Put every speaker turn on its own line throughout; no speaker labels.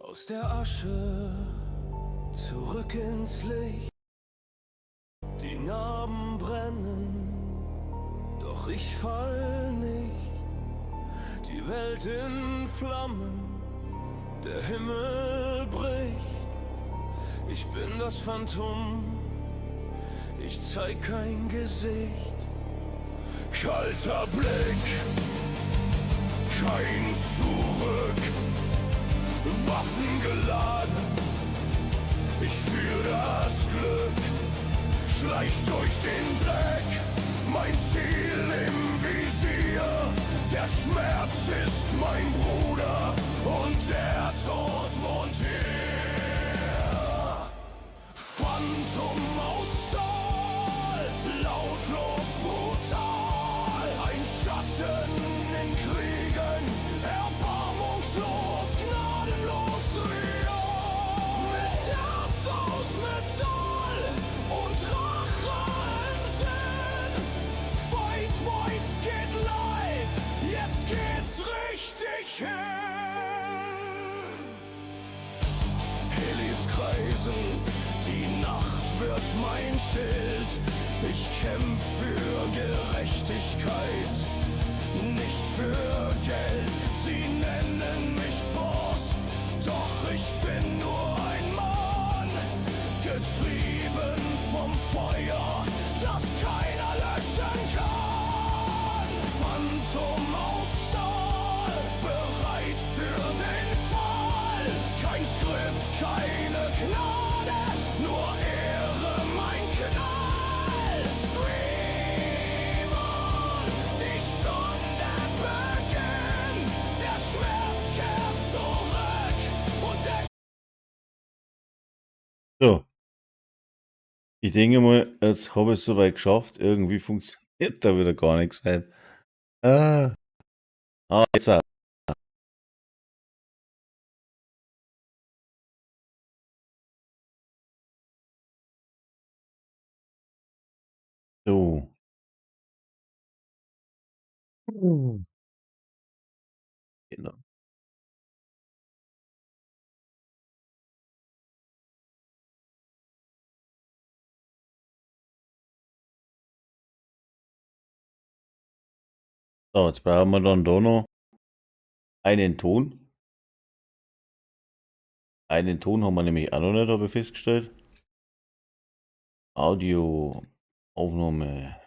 Aus der Asche zurück ins Licht. Die Narben brennen, doch ich fall nicht. Die Welt in Flammen, der Himmel bricht. Ich bin das Phantom, ich zeig kein Gesicht. Kalter Blick, kein Zurück. Waffen geladen, ich fühl das Glück. Schleich durch den Dreck, mein Ziel im Visier. Der Schmerz ist mein Bruder und der Tod wohnt hier. Phantom aus Stahl, lautlos brutal. Ein Schatten in Kriegen, erbarmungslos, gnadenlos real. Mit Herz aus Metall und Rache im Sinn. Faidwoizn geht live, jetzt geht's richtig hin. Helis kreisen, die Nacht wird mein Schild. Ich kämpf für Gerechtigkeit, nicht für Geld. Sie nennen mich Boss, doch ich bin nur ein Mann. Getrieben vom Feuer, das keiner löschen kann. Phantom aus Stahl, bereit für den Fall. Kein Skript, keine Gnade, nur Ehre, mein Knall. Stream on, die Stunde beginnt. Der Schmerz kehrt zurück und der...
So, ich denke mal, jetzt habe ich es soweit geschafft. Irgendwie funktioniert da wieder gar nichts rein. Jetzt auch. So. Genau. So, jetzt brauchen wir dann da noch einen Ton. Einen Ton haben wir nämlich auch noch nicht, habe ich festgestellt. Audio, Aufnahme.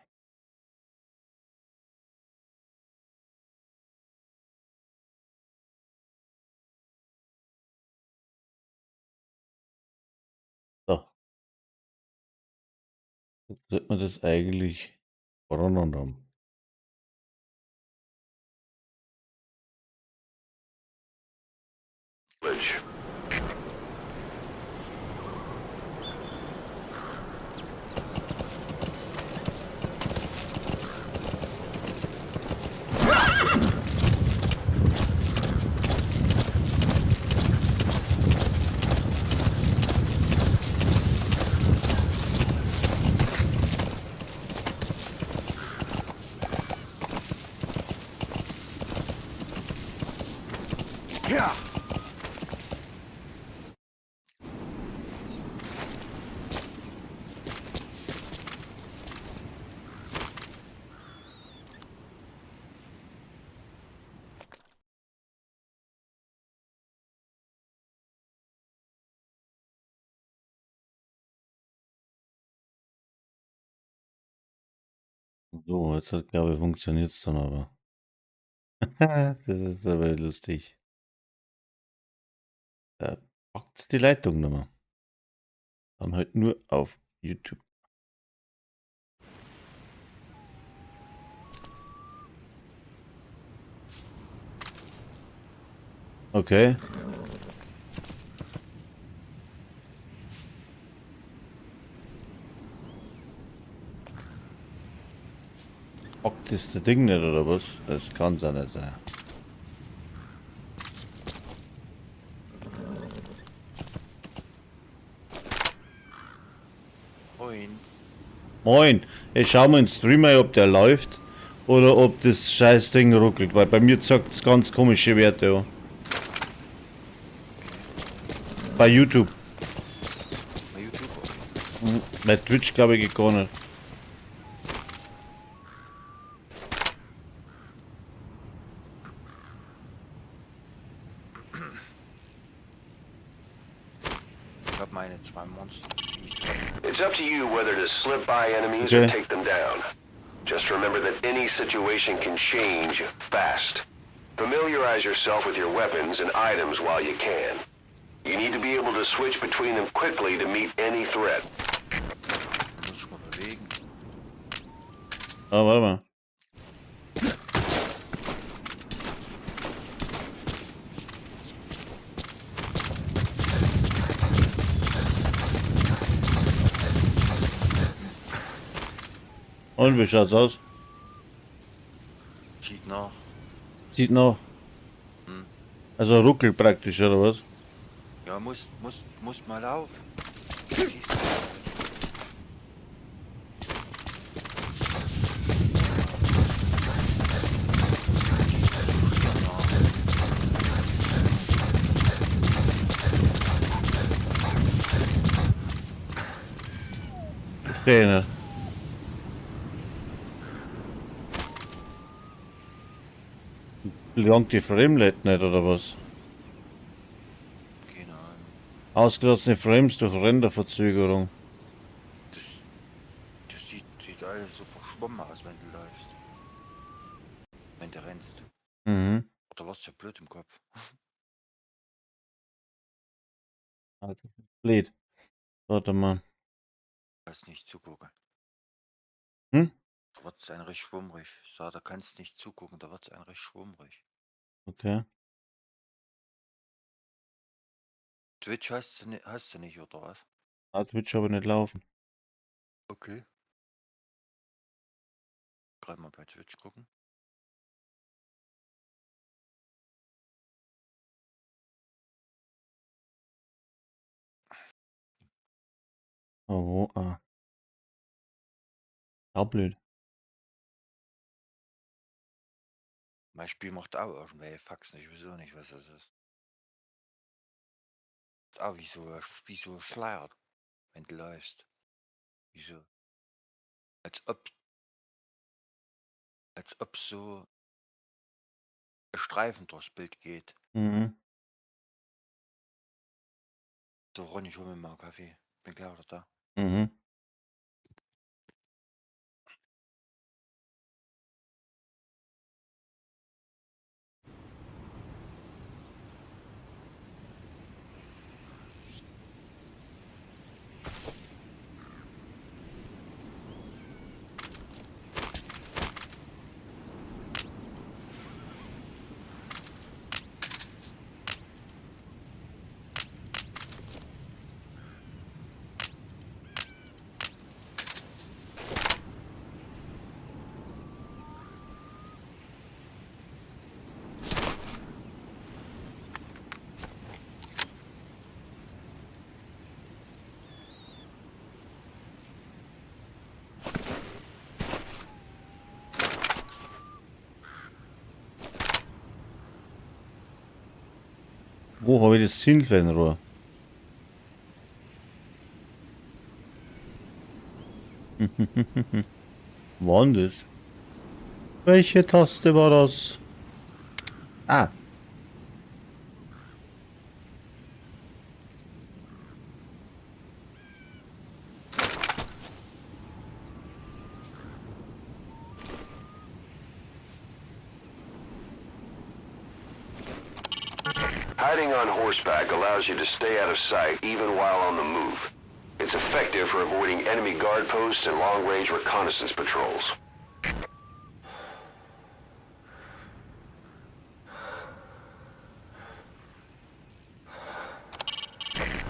So, jetzt sollte man das eigentlich voneinander haben.
Ja!
So, jetzt hat, glaube ich, funktioniert es dann aber. Das ist aber lustig. Da packt die Leitung nicht mehr. Dann halt nur auf YouTube. Okay. Packt das der Ding nicht oder was? Das kann es ja nicht sein.
Moin.
Moin, ich schau mal in den Streamer, ob der läuft oder ob das scheiß Ding ruckelt, weil bei mir zeigt es ganz komische Werte an. Bei YouTube.
Bei YouTube.
Bei Twitch glaube ich gar nicht.
Ich habe meine 2 Monster.
It's up to you whether to slip by enemies or take them down. Just remember that any situation can change fast. Familiarize yourself with your weapons and items while you can. You need to be able to switch between them quickly to meet any threat.
Muss ich mal bewegen.
Ah, warte mal. Und wie schaut's aus?
Sieht nach.
Sieht noch.
Hm.
Also ruckelt praktisch, oder was?
Ja, muss mal laufen.
Keine. Langt die Framerate nicht, oder was?
Keine Ahnung.
Ausgelassene Frames durch Renderverzögerung.
Das sieht alles so verschwommen aus, wenn du läufst. Wenn du rennst.
Mhm.
Oder warst du ja blöd im Kopf?
Also, blöd. Warte mal.
Kannst nicht zugucken.
Hm?
Da wird es ein recht schwummrig. Ich sag, da kannst nicht zugucken, da wird es ein recht schwummrig.
Okay.
Twitch hast du nicht, oder was?
Ah, Twitch aber nicht laufen.
Okay. Gerade mal bei Twitch gucken.
Oh, ah. Auch blöd.
Mein Spiel macht auch irgendwelche Faxen. Ich weiß auch nicht, was das ist. Ist auch wie so schleiert, wenn du läufst. Wieso? Als ob so ein Streifen durchs Bild geht.
Mhm.
So, Ronny, ich hol mir mal einen Kaffee. Bin gleich wieder da.
Mhm. Wo habe ich das Zielfernrohr? Wann das? Welche Taste war das? Ah.
Hiding on horseback allows you to stay out of sight even while on the move. It's effective for avoiding enemy guard posts and long-range reconnaissance patrols.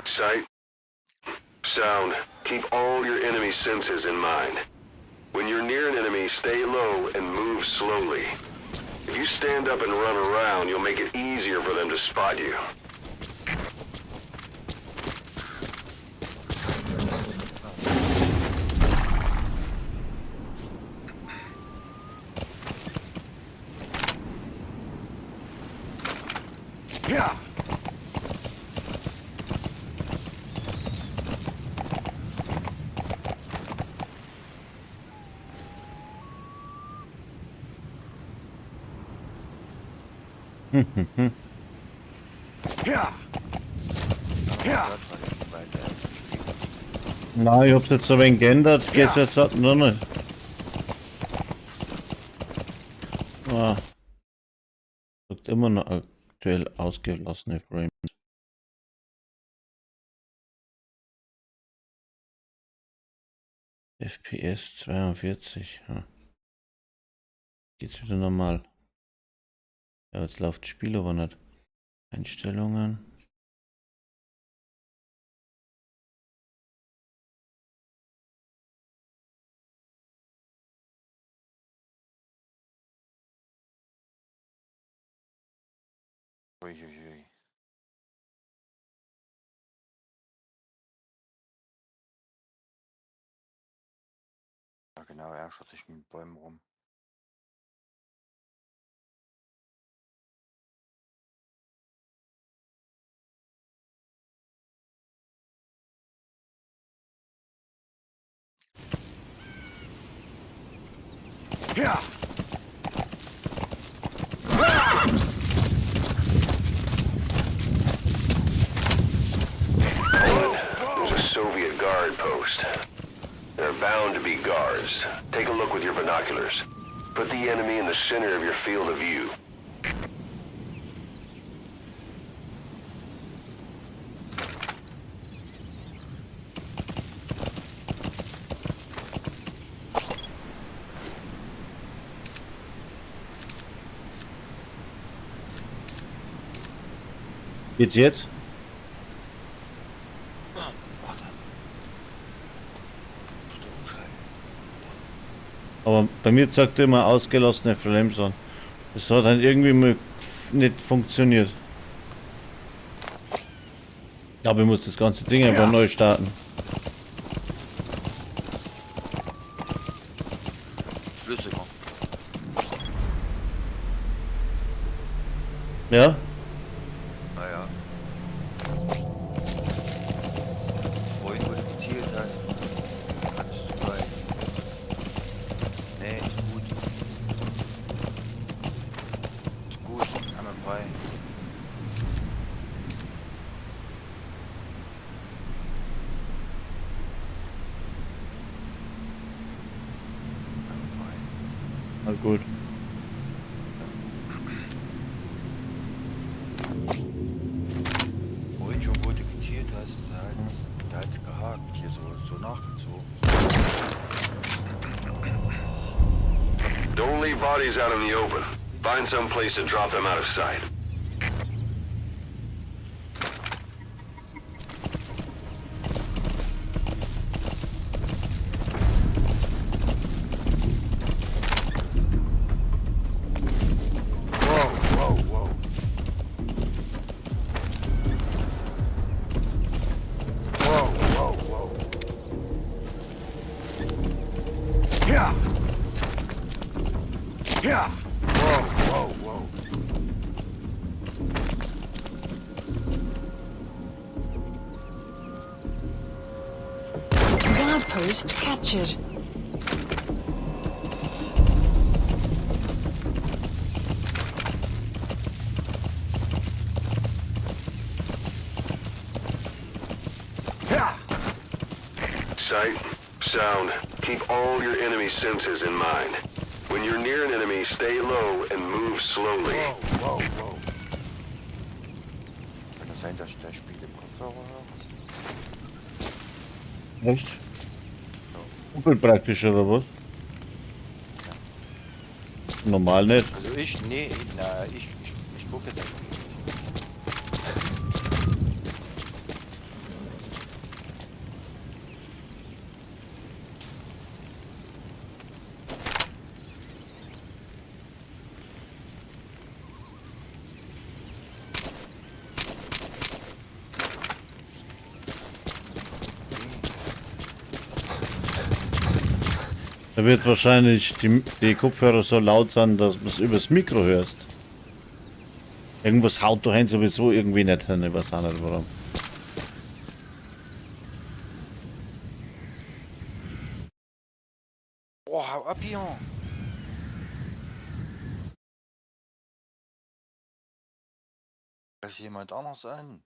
Sight, sound, keep all your enemy senses in mind. When you're near an enemy, stay low and move slowly. If you stand up and run around, you'll make it easier for them to spot you.
Ja. Ja. Ja.
Na, ich hab's jetzt so ein wenig geändert, geht's jetzt noch nicht. Ah. Sagt immer noch aktuell ausgelassene Frames. FPS 42. Ja. Geht's wieder normal. Ja, jetzt läuft das Spiel aber nicht. Einstellungen.
Uiuiui. Ja genau, er schaut sich mit Bäumen rum.
Ja.
There's a Soviet guard post. There are bound to be guards. Take a look with your binoculars. Put the enemy in the center of your field of view.
Geht's jetzt?
Warte.
Aber bei mir zeigt er immer ausgelassene Frames an. Das hat dann irgendwie mal nicht funktioniert. Aber ich muss das ganze Ding einfach neu starten.
Flüssiger.
Ja?
Naja. Wohin wo du gezielt hast, kannst du bei. Nee, ist gut. Ist gut, einmal frei. Einmal frei.
Na gut.
Wohin schon wo du gezielt hast, da hat's gehakt, hier so nachgezogen.
Don't leave bodies out in the open. Find some place to drop them out of sight.
Whoa, whoa. Whoa. Ja. Ja. Whoa.
Guard post captured.
Ja.
Sight, sound, keep all your enemy senses in mind. When you're near an enemy, stay low and move slowly.
Whoa.
Kann es sein, dass ich das Spiel im Kopfhörer höre?
Echt? Doppel praktisch oder was? Normal nicht.
Also ich gucke das nicht.
Da wird wahrscheinlich die Kopfhörer so laut sein, dass du es übers Mikro hörst. Irgendwas haut daheim sowieso irgendwie nicht hin, ich weiß auch nicht warum.
Oh, hau ab hier! Greif jemand anders an.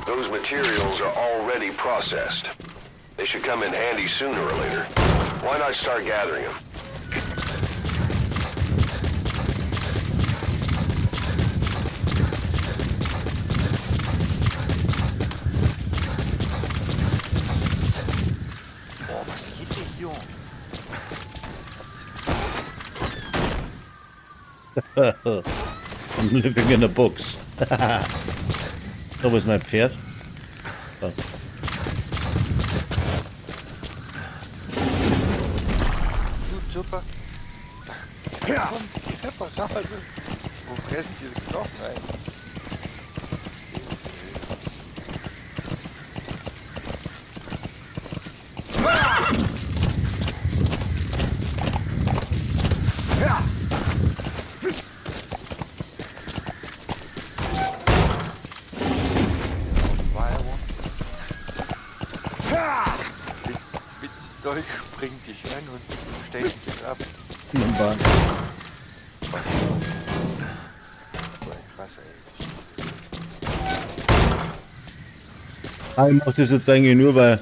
Those materials are already processed. They should come in handy sooner or later. Why not start gathering them?
Boah, was geht denn hier?
I'm living in a box. So, wo ist mein Pferd? So.
Gut, super. Da kommt die Reparate. Wo fressen diese Knochen ein? Dolch springt dich an und stellt dich ab.
Wunderbar.
Krass,
Ich mache das jetzt eigentlich nur, weil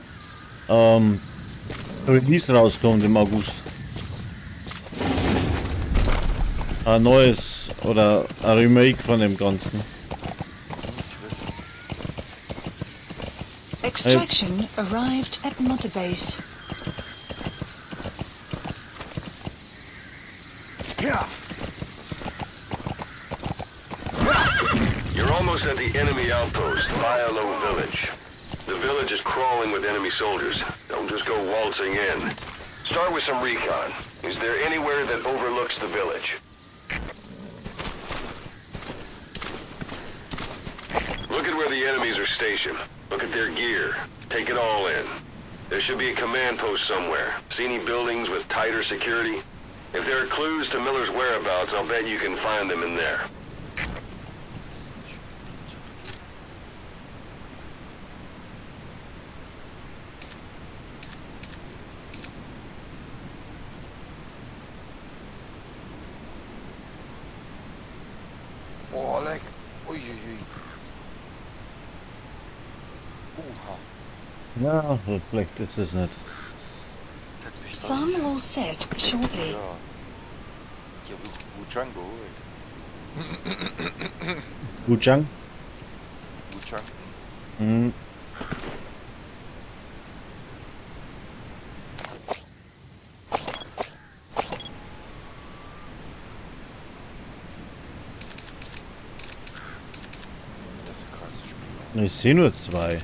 Release rauskommt im August. Ein neues oder ein Remake von dem Ganzen.
Extraction arrived at Mother Base.
You're almost at the enemy outpost, Violo Village. The village is crawling with enemy soldiers. Don't just go waltzing in. Start with some recon. Is there anywhere that overlooks the village? Look at where the enemies are stationed. Look at their gear. Take it all in. There should be a command post somewhere. See any buildings with tighter security? If there are clues to Miller's whereabouts, I'll bet you can find them in there.
Oh, leck. Uiuiui. Oha.
Ja, vielleicht ist es nicht.
Das will ich doch
Some
nicht.
will set shortly.
Ja. Die hab ich Wuchang geholt.
Wuchang?
Wuchang.
Mhm.
Das ist ein krasses Spiel.
Ich sehe nur zwei.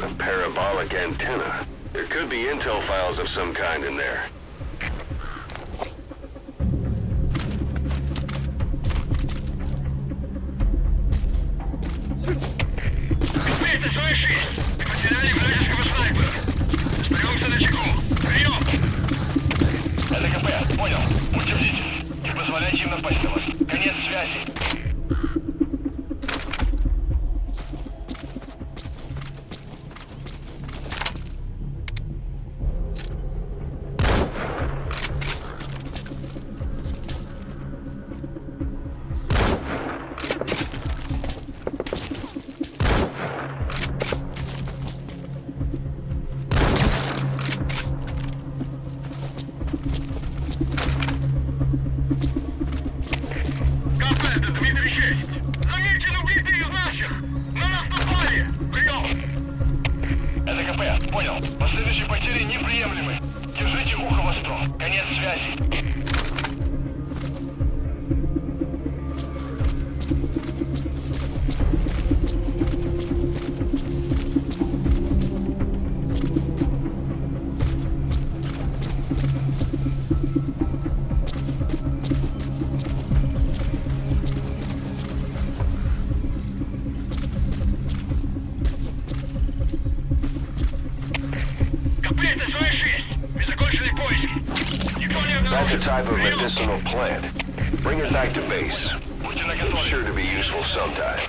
A parabolic antenna. There could be intel files of some kind in there.
понял. Последующие потери неприемлемы. Держите ухо востро. Конец связи.
That's a type of medicinal plant. Bring it back to base. It's sure to be useful sometime.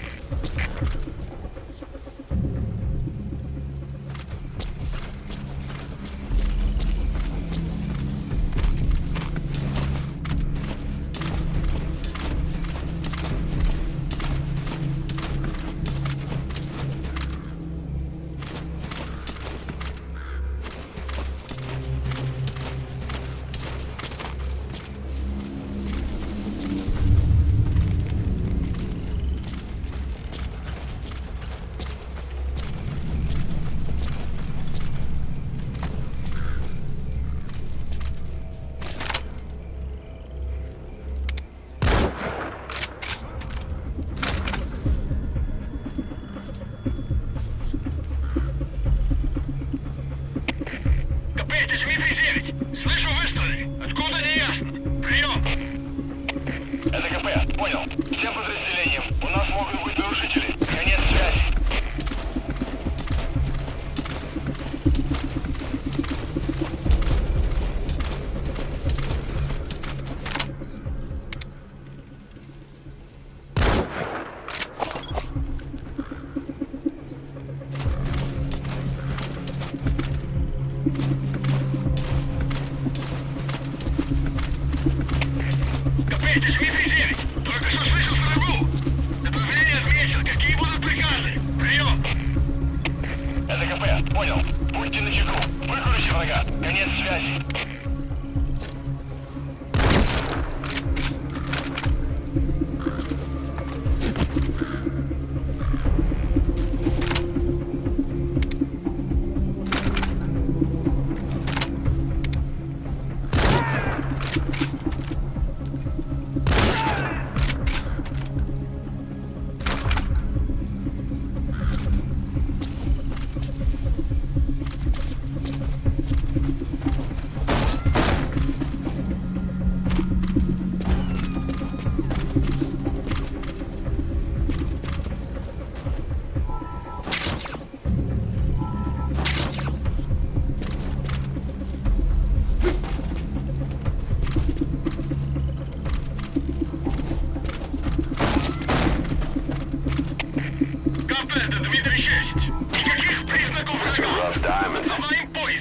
It's a rough diamond.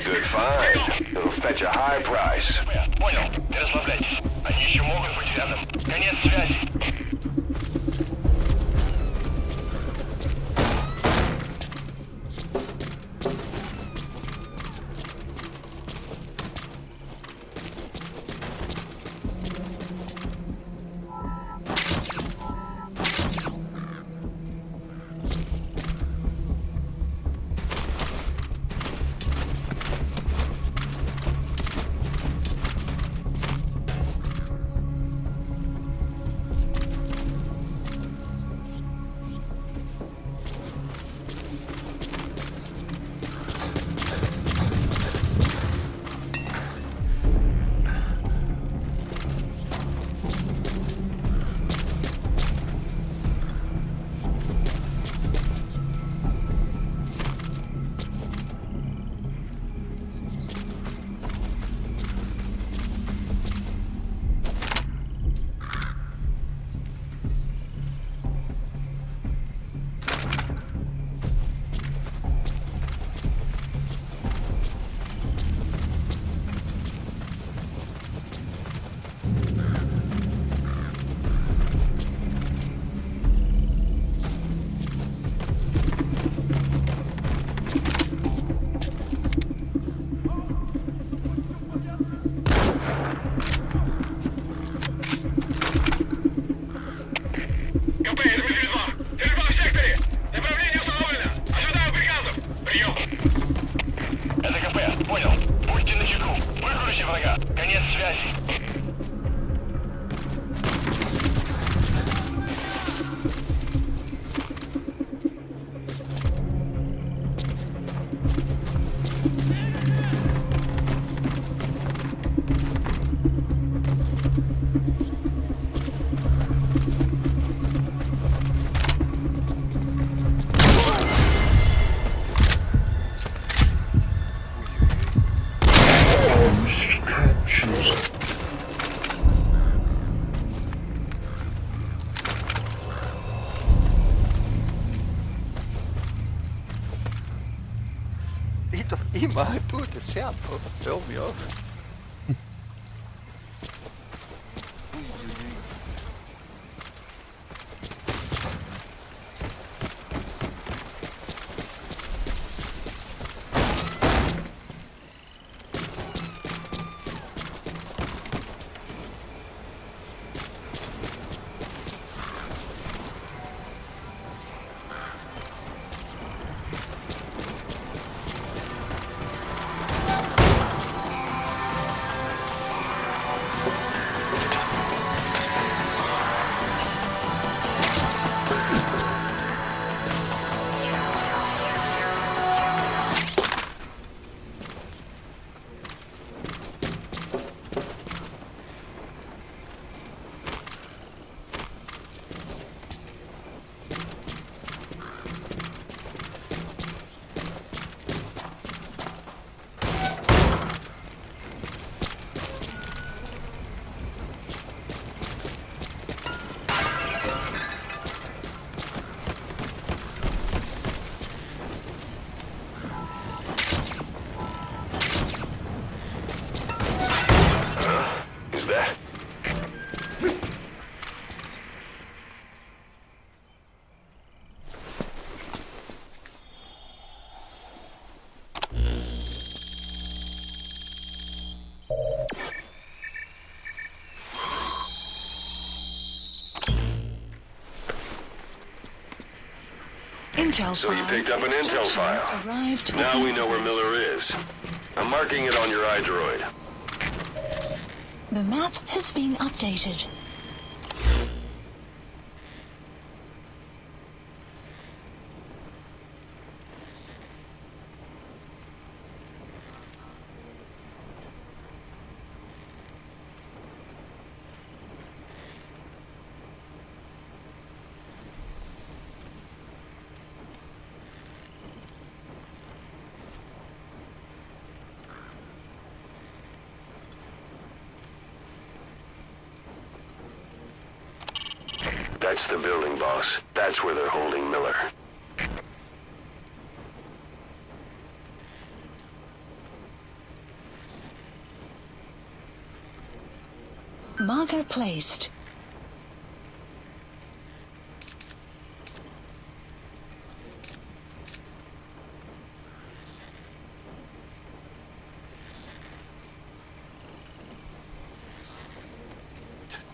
Good find. It'll fetch a high price.
Понял. Не расслабляйтесь. Они еще могут быть рядом. Конец связи. связи.
Ich doch immer, du, das Pferd, hör mir auf. Uiuiui.
Is that?
Intel
So you picked up an
file
intel file.
arrived
Now
at
we know where Miller is. I'm marking it on your iDroid.
The map has been updated.
That's the building, boss. That's where they're holding Miller.
Marker placed.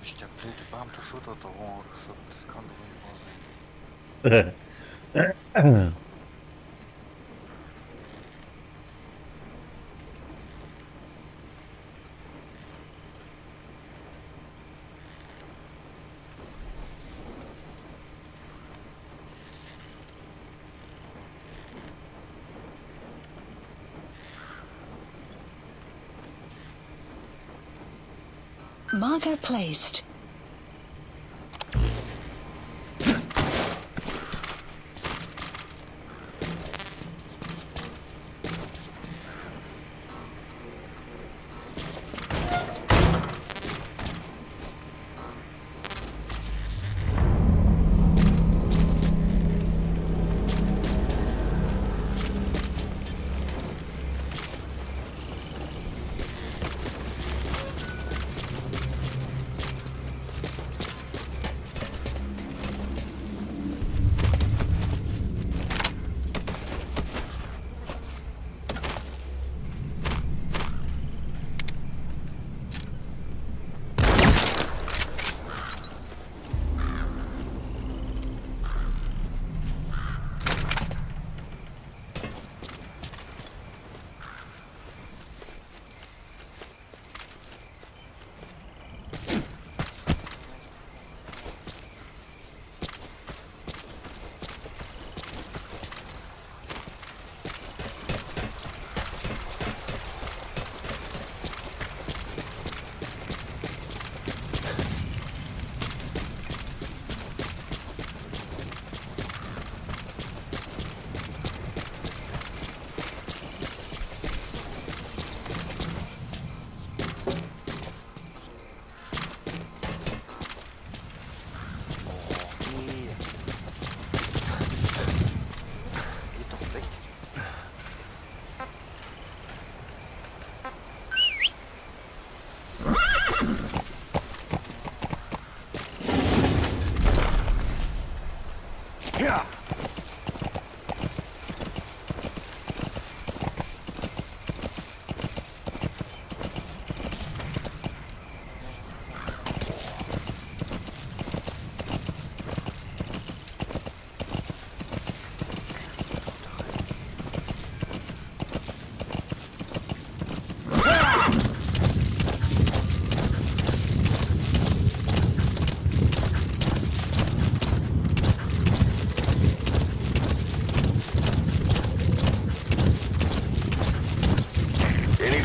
Mich der blöde Beamte schüttert da rum. Das kann doch nicht wahr sein.
Marker placed.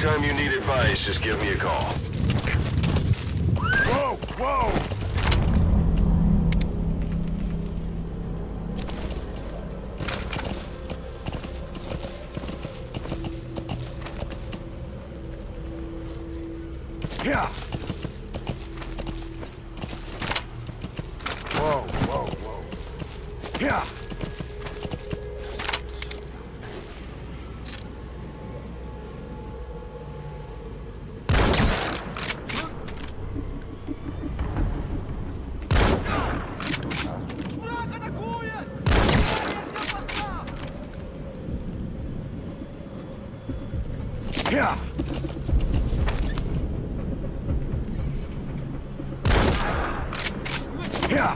Anytime you need advice, just give me a call.
Whoa, whoa! Yeah! Whoa, whoa, whoa. Yeah! Yeah! Yeah!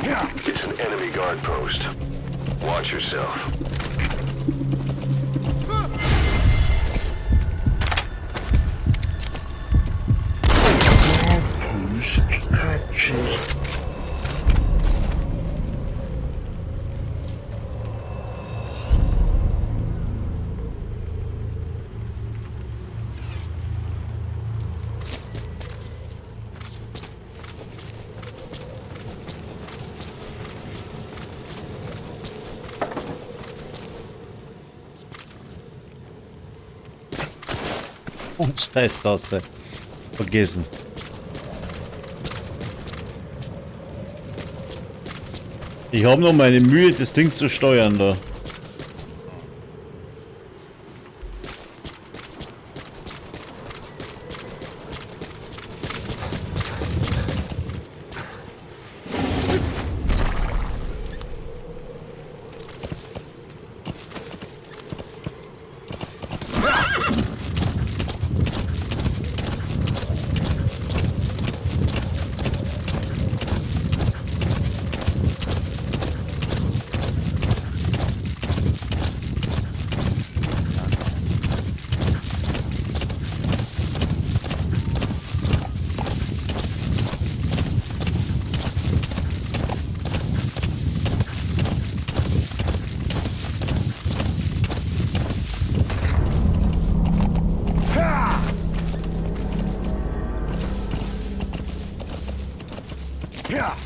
Yeah!
It's an enemy guard post. Watch yourself.
Scheiß-Taste. Vergessen. Ich habe noch meine Mühe, das Ding zu steuern da.
Yeah!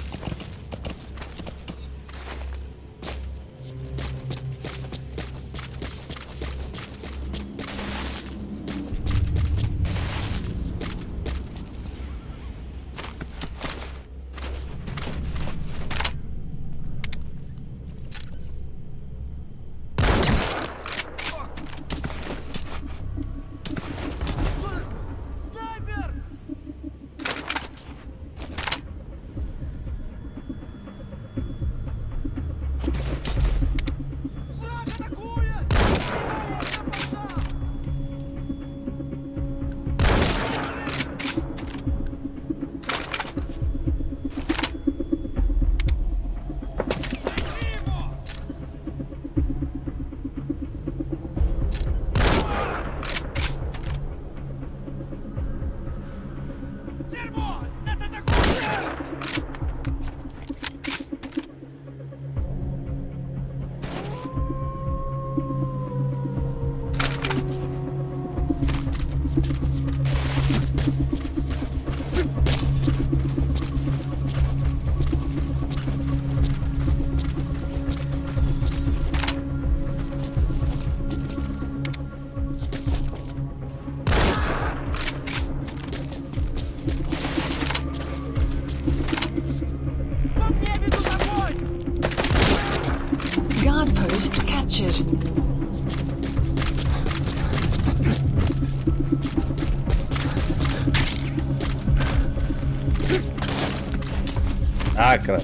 Guard post captured.
Ah, crap.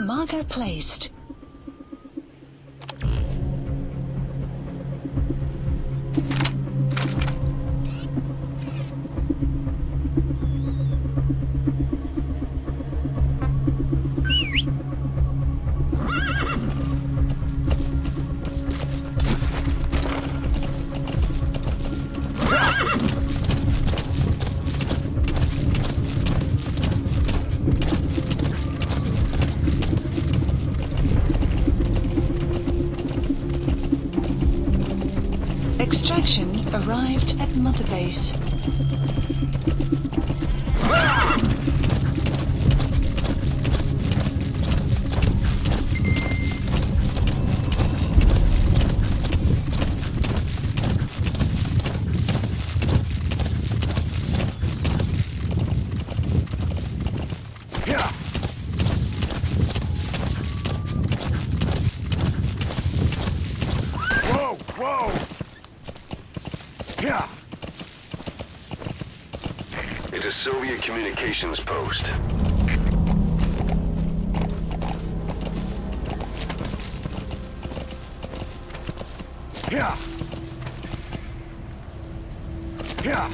Marker placed. Extraction arrived at Mother Base.
Yeah. Whoa, whoa. Yeah.
It's a Soviet communications post.
Yeah. Yeah.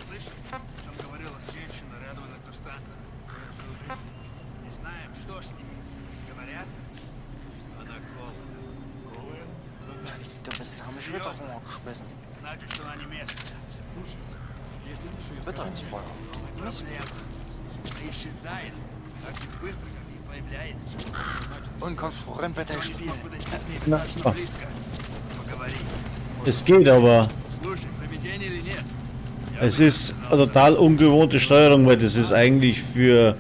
Слышал, о чем говорила женщина рядом на электростанции? Не знаем, что с ними. Говорят, она голая.
Du bist haben mich wieder rumgeschmissen.
Значит, что она не местная. Слушай, если ты
Bitte ins Feuer.
проблема. Она исчезает так же быстро, как и появляется.
Und kommst voran bei deinem
Не
Spiel.
смог подойти к ней
Na,
достаточно
ah.
близко. Поговорить.
Es geht, aber
Слушай, привидение или нет?
es ist eine total ungewohnte Steuerung, weil das ist eigentlich für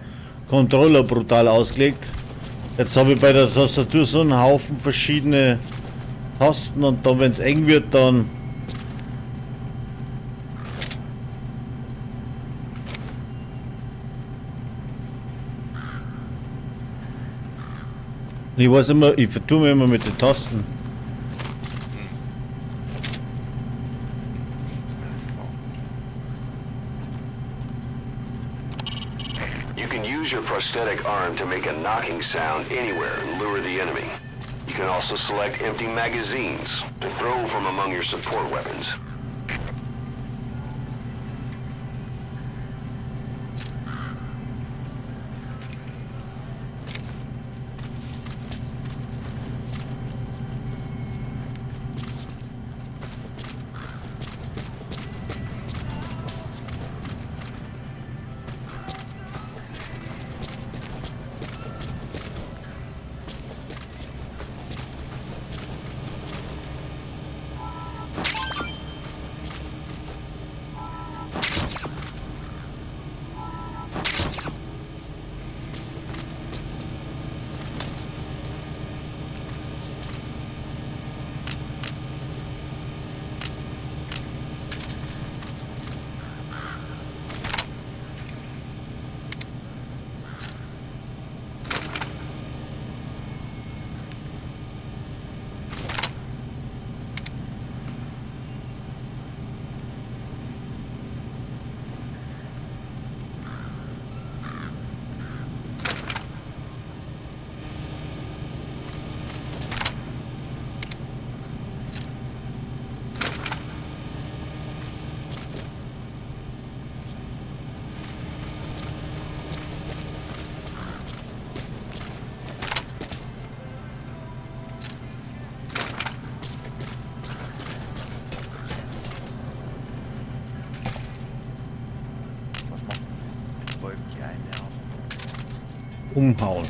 Controller brutal ausgelegt. Jetzt habe ich bei der Tastatur so einen Haufen verschiedene Tasten und dann, wenn es eng wird, dann ich weiß immer, ich vertue mich immer mit den Tasten.
You can use your prosthetic arm to make a knocking sound anywhere and lure the enemy. You can also select empty magazines to throw from among your support weapons.
umhauen.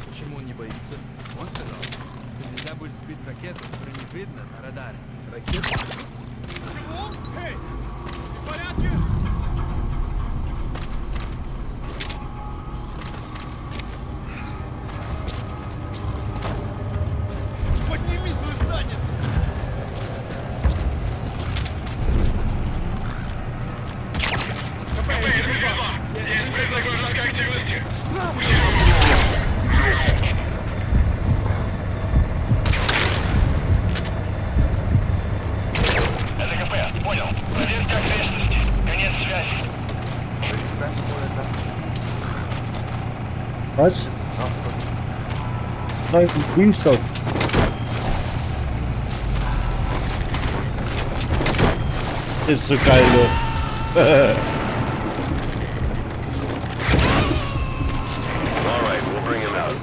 Почему он не боится? Он сказал, что нельзя будет сбить ракету, которую не видно на радаре. Ракету? Чего? Эй! Ты в порядке? Подними свою задницу! Есть признак вражеской активности!
Понял. Проверка окрестности. Конец связи.
Was? Jeden Dienstag. Ist so geil, du.
All right, we'll bring him out.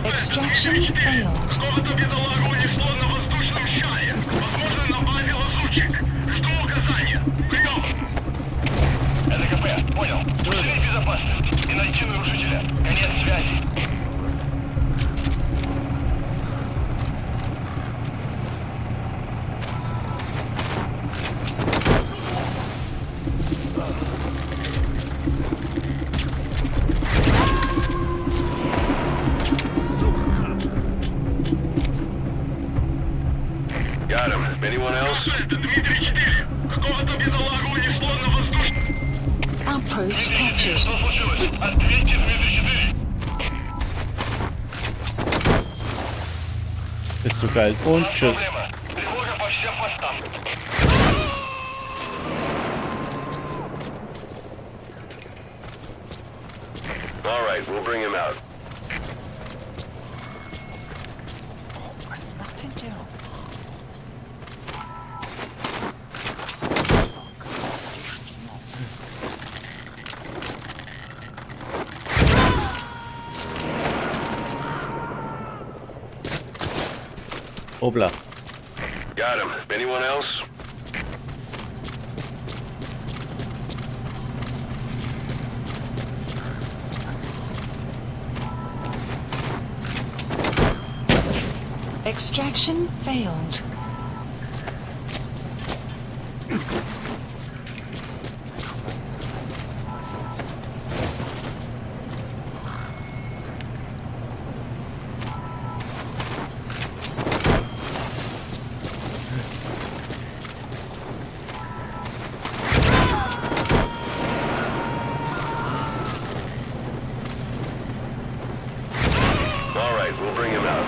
Extraction failed.
Какого-то бедолагу унесло на воздушном шаре. Возможно, на базе лазутчик. Жду указания. Прием. ЛКП, понял. Усилить безопасность и найти нарушителя. Конец связи.
Got him. Anyone else?
Это Дмитрий 4. Какого-то бедолагу унесло на воздушном...
Outpost captured.
Что случилось? Ответьте, Дмитрий 4.
Ist so geil. Und tschüss.
Проблема. Тревога по всем постам.
All right, we'll bring him out.
Obla.
Got him. Anyone else?
Extraction failed.
All right, we'll bring him out.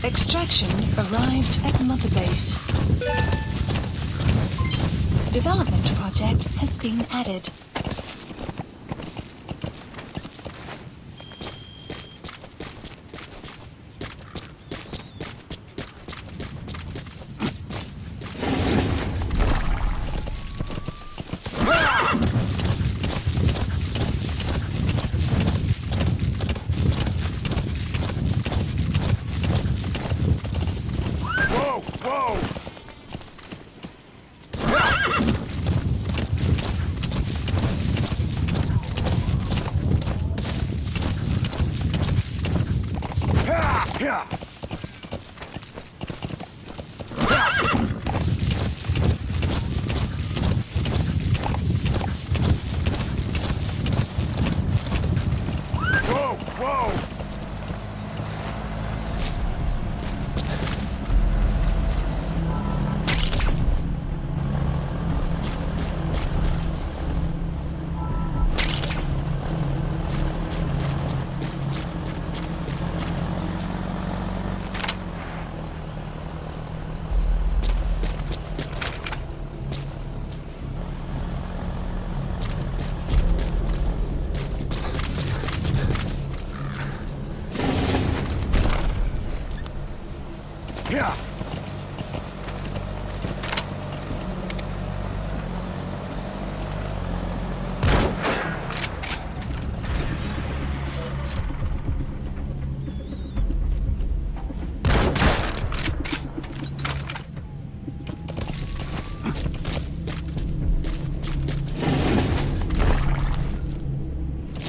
Extraction arrived at Mother Base. Development project has been added.
Ja.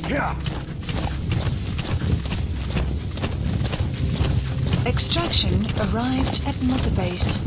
Ja.
Extraction arrived at Mother Base.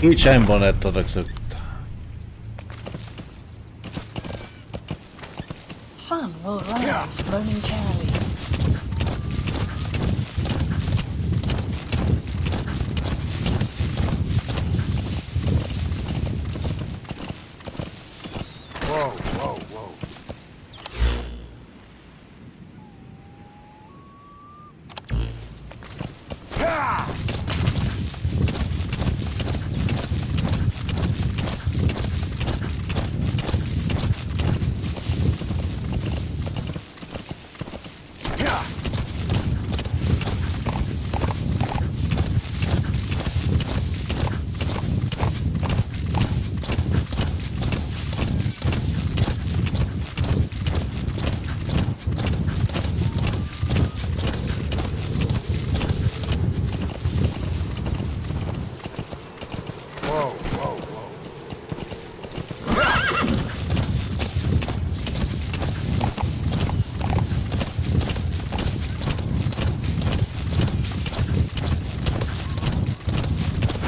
Geht scheinbar nicht, hat er gesagt.
Sun will rise momentarily.
Whoa, whoa, whoa. Ja. Ja. Whoa, whoa, whoa.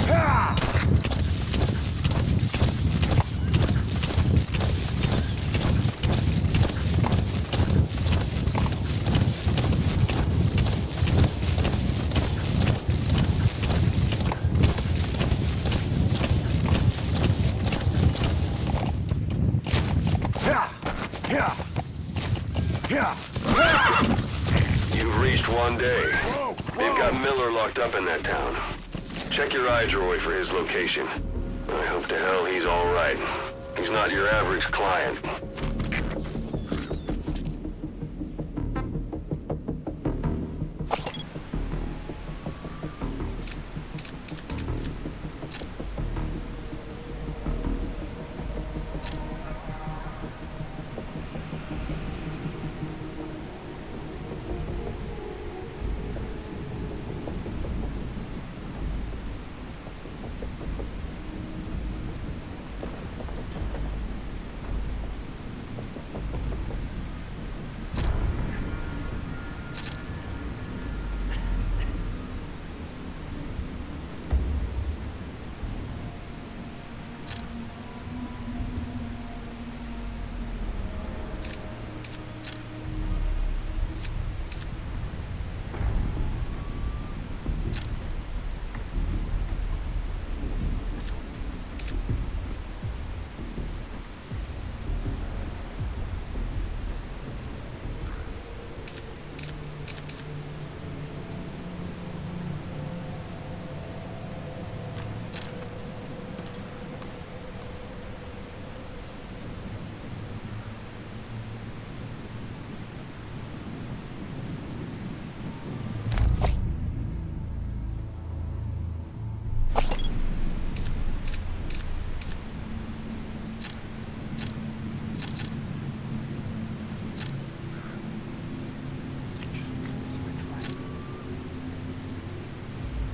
Ja. Ja. Ja. Ja.
You've reached one day.
Whoa,
They've
whoa.
got Miller locked up in that town. Check your iDroid for his location. I hope to hell he's all right. He's not your average client.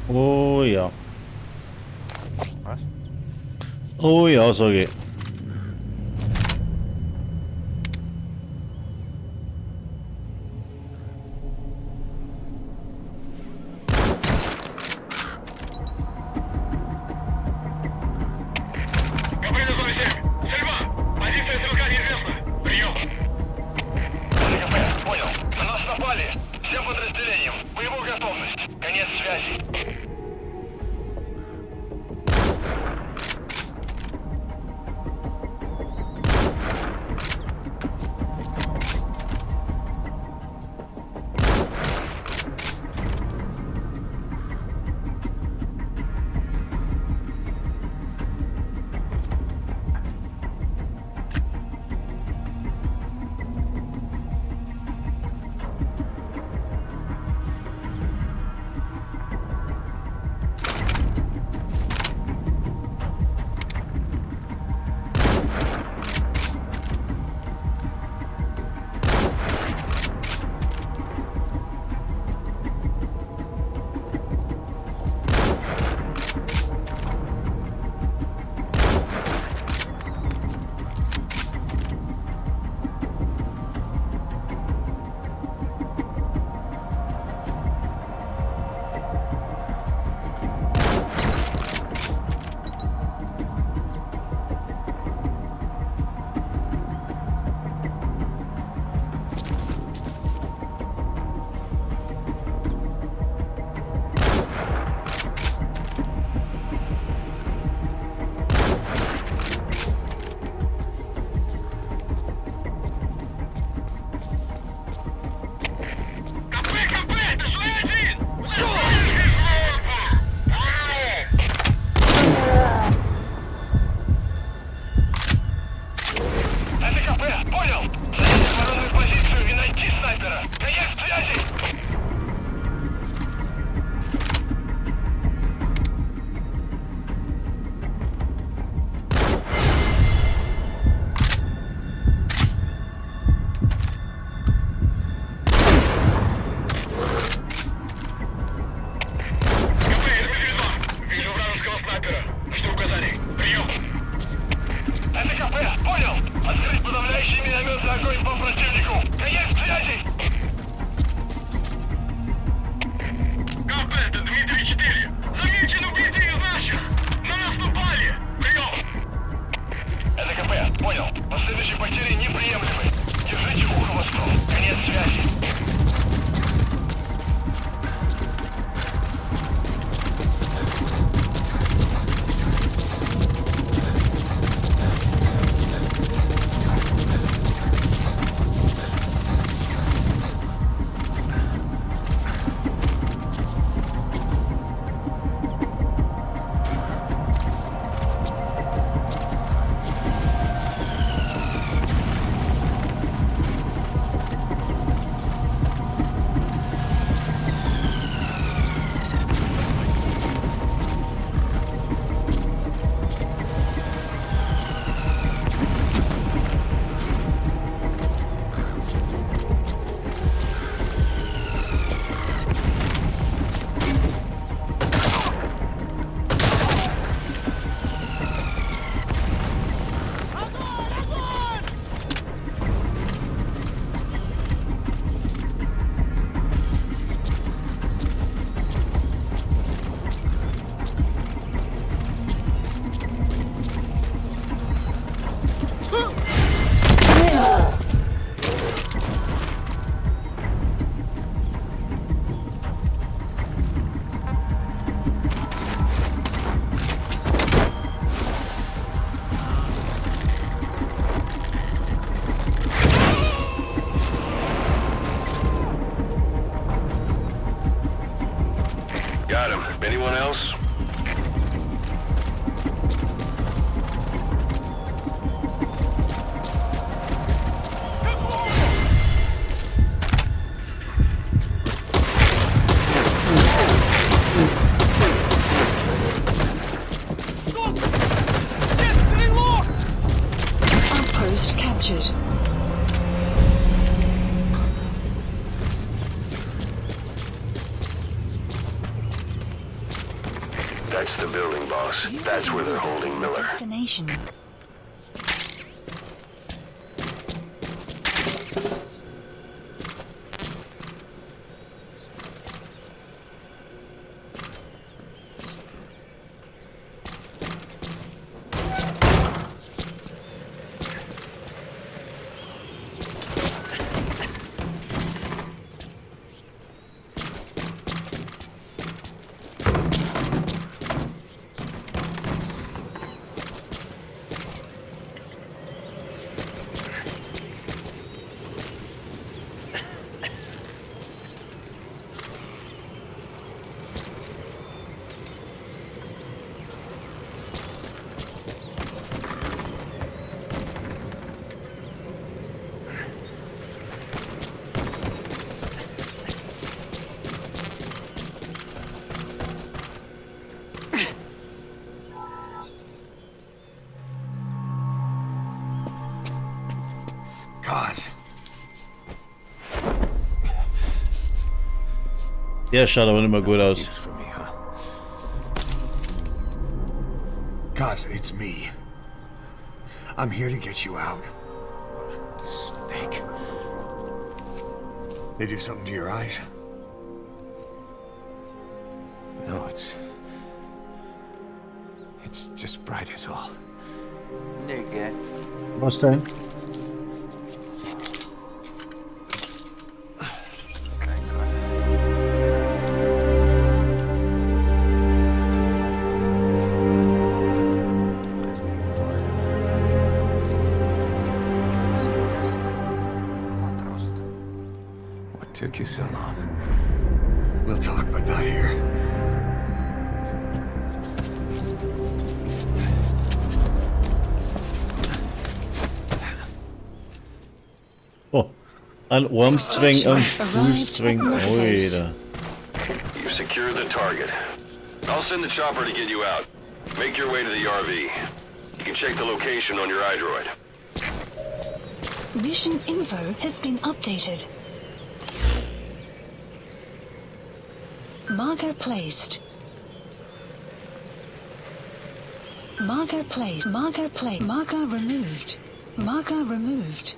Oh ja.
Was?
Oh ja, sage ich.
Понял. Занять оборонную позицию и найти снайпера. Конец связи. Вижу вражеского снайпера. Жду указаний. Прием. Это КП. Понял. Открыть подавляющий минометный огонь по противнику. Конец связи. КП, это Дмитрий 4. Замечен убитый из наших. На нас напали. Прием. Это КП. Понял. Последующие потери неприемлемы. Держите ухо восток. Конец связи. Got him. Anyone else?
Outpost captured.
That's the building, boss. That's where they're holding Miller.
Destination.
Der schaut aber nicht mehr gut aus.
It's for me, huh? Cuz, it's me. I'm here to get you out. Snake. They do something to your eyes? No, it's just bright as all.
Nigga.
Was denn?
What took you so long? We'll talk, but not here.
An Armzwang, an Fußzwang, Alter.
You've secured the target. I'll send the chopper to get you out. Make your way to the RV. You can check the location on your iDroid.
Mission info has been updated. Marker placed. Marker placed. Marker placed. Marker removed. Marker removed.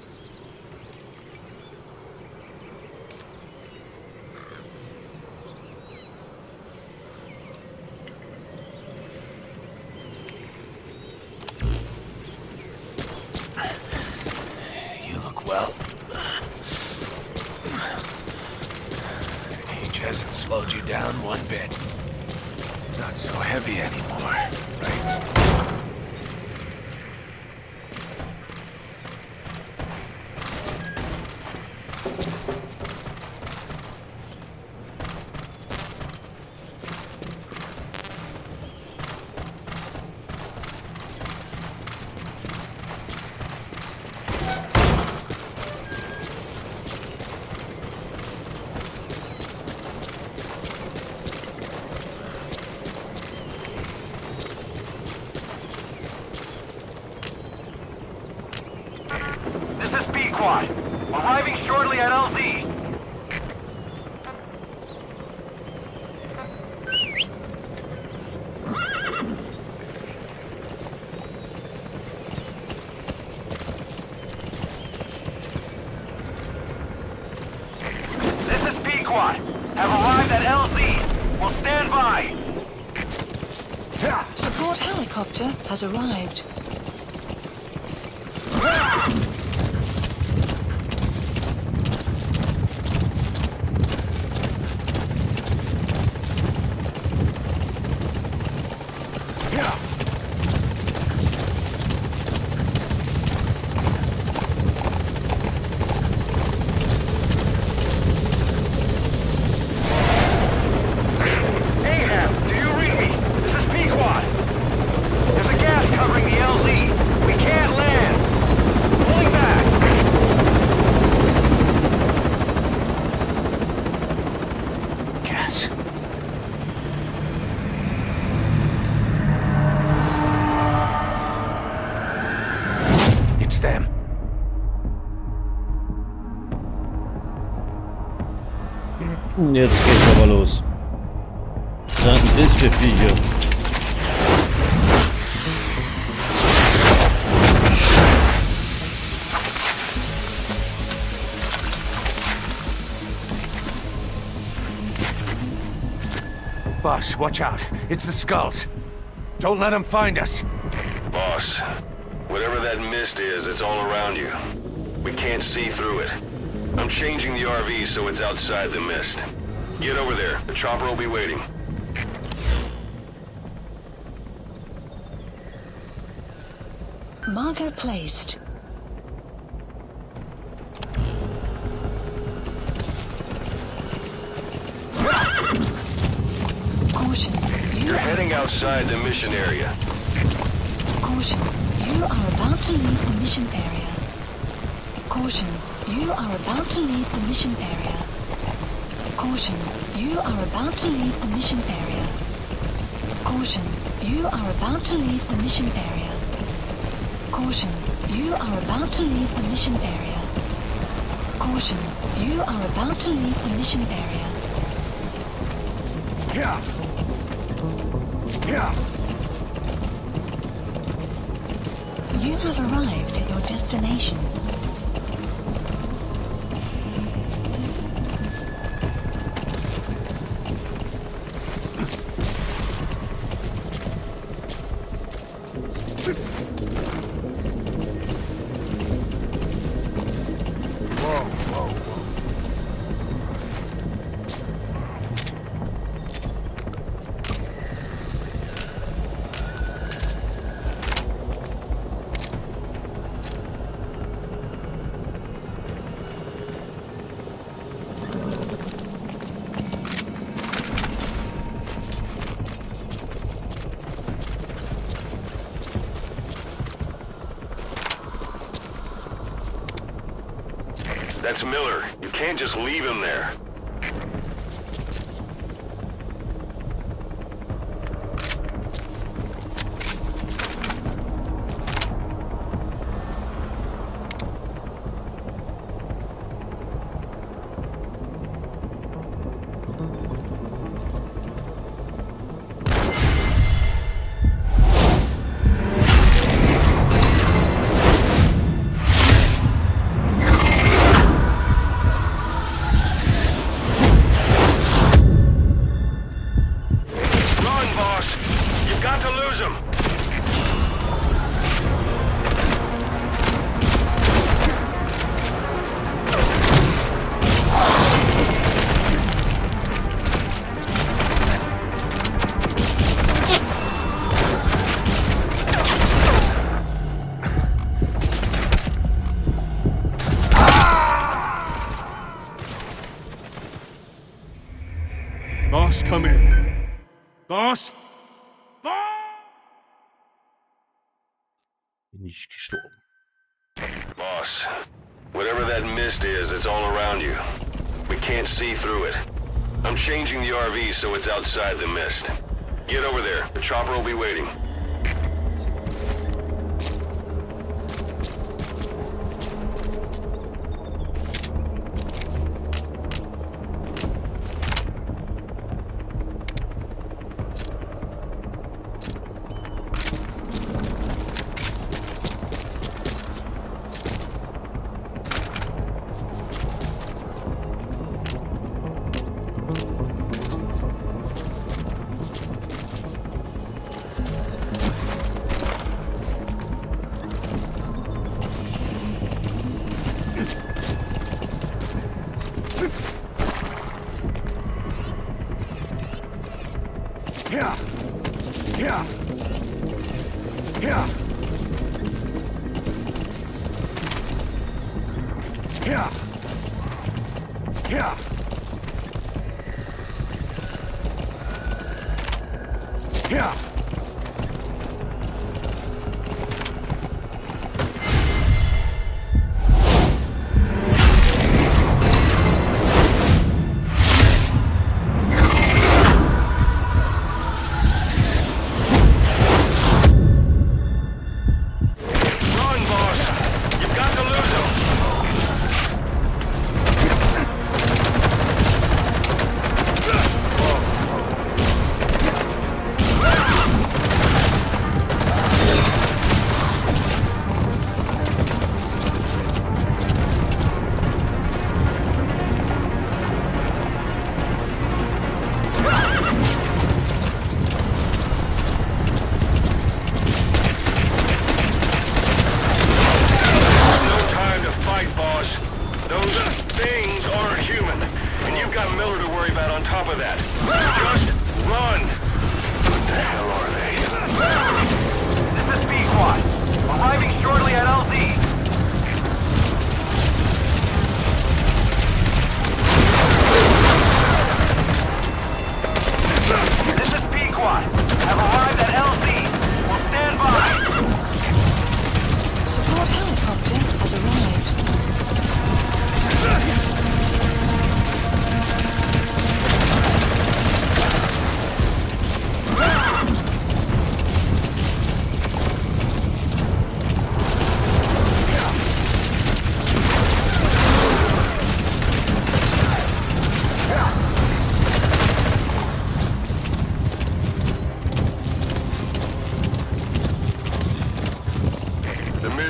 You look well. Age hasn't slowed you down one bit. Not so heavy anymore, right?
This is B-Quad. Arriving shortly at LZ. This is B-Quad. Have arrived at LZ. Will stand by.
Support helicopter has arrived.
Ahab, do you read me? This is B-Quad. There's a gas covering the LZ. We can't land. Pulling back.
Gas. It's them.
Jetzt geht's aber los. Was sind denn das für Viecher?
Boss, watch out. It's the skulls. Don't let them find us.
Boss, whatever that mist is, it's all around you. We can't see through it. I'm changing the RV so it's outside the mist. Get over there. The chopper will be waiting.
Marker placed. Caution.
You're heading outside the mission area.
Caution. You are about to leave the mission area. Caution. You are about to leave the mission area. Caution. You are about to leave the mission area. Caution. You are about to leave the mission area. Caution. You are about to leave the mission area. Caution. You are about to leave the mission area.
Yeah. Yeah.
You have arrived at your destination.
That's Miller. You can't just leave him there.
Boss, come in. Boss?
Bin ich gestorben.
Boss, whatever that mist is, it's all around you. We can't see through it. I'm changing the RV so it's outside the mist. Get over there. The chopper will be waiting.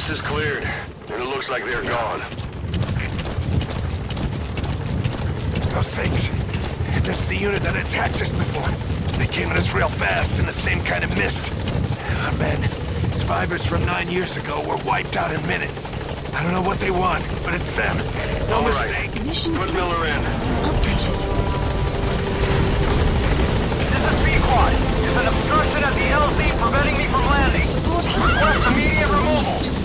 Is cleared, and it looks like they're gone.
Those things. That's the unit that attacked us before. They came at us real fast in the same kind of mist. Our men, survivors from 9 years ago, were wiped out in minutes. I don't know what they want, but it's them. No mistake.
Put Miller in.
Updated.
This is B-Quad. There's an obstruction at the LZ preventing me from landing.
Support
Request immediate removal.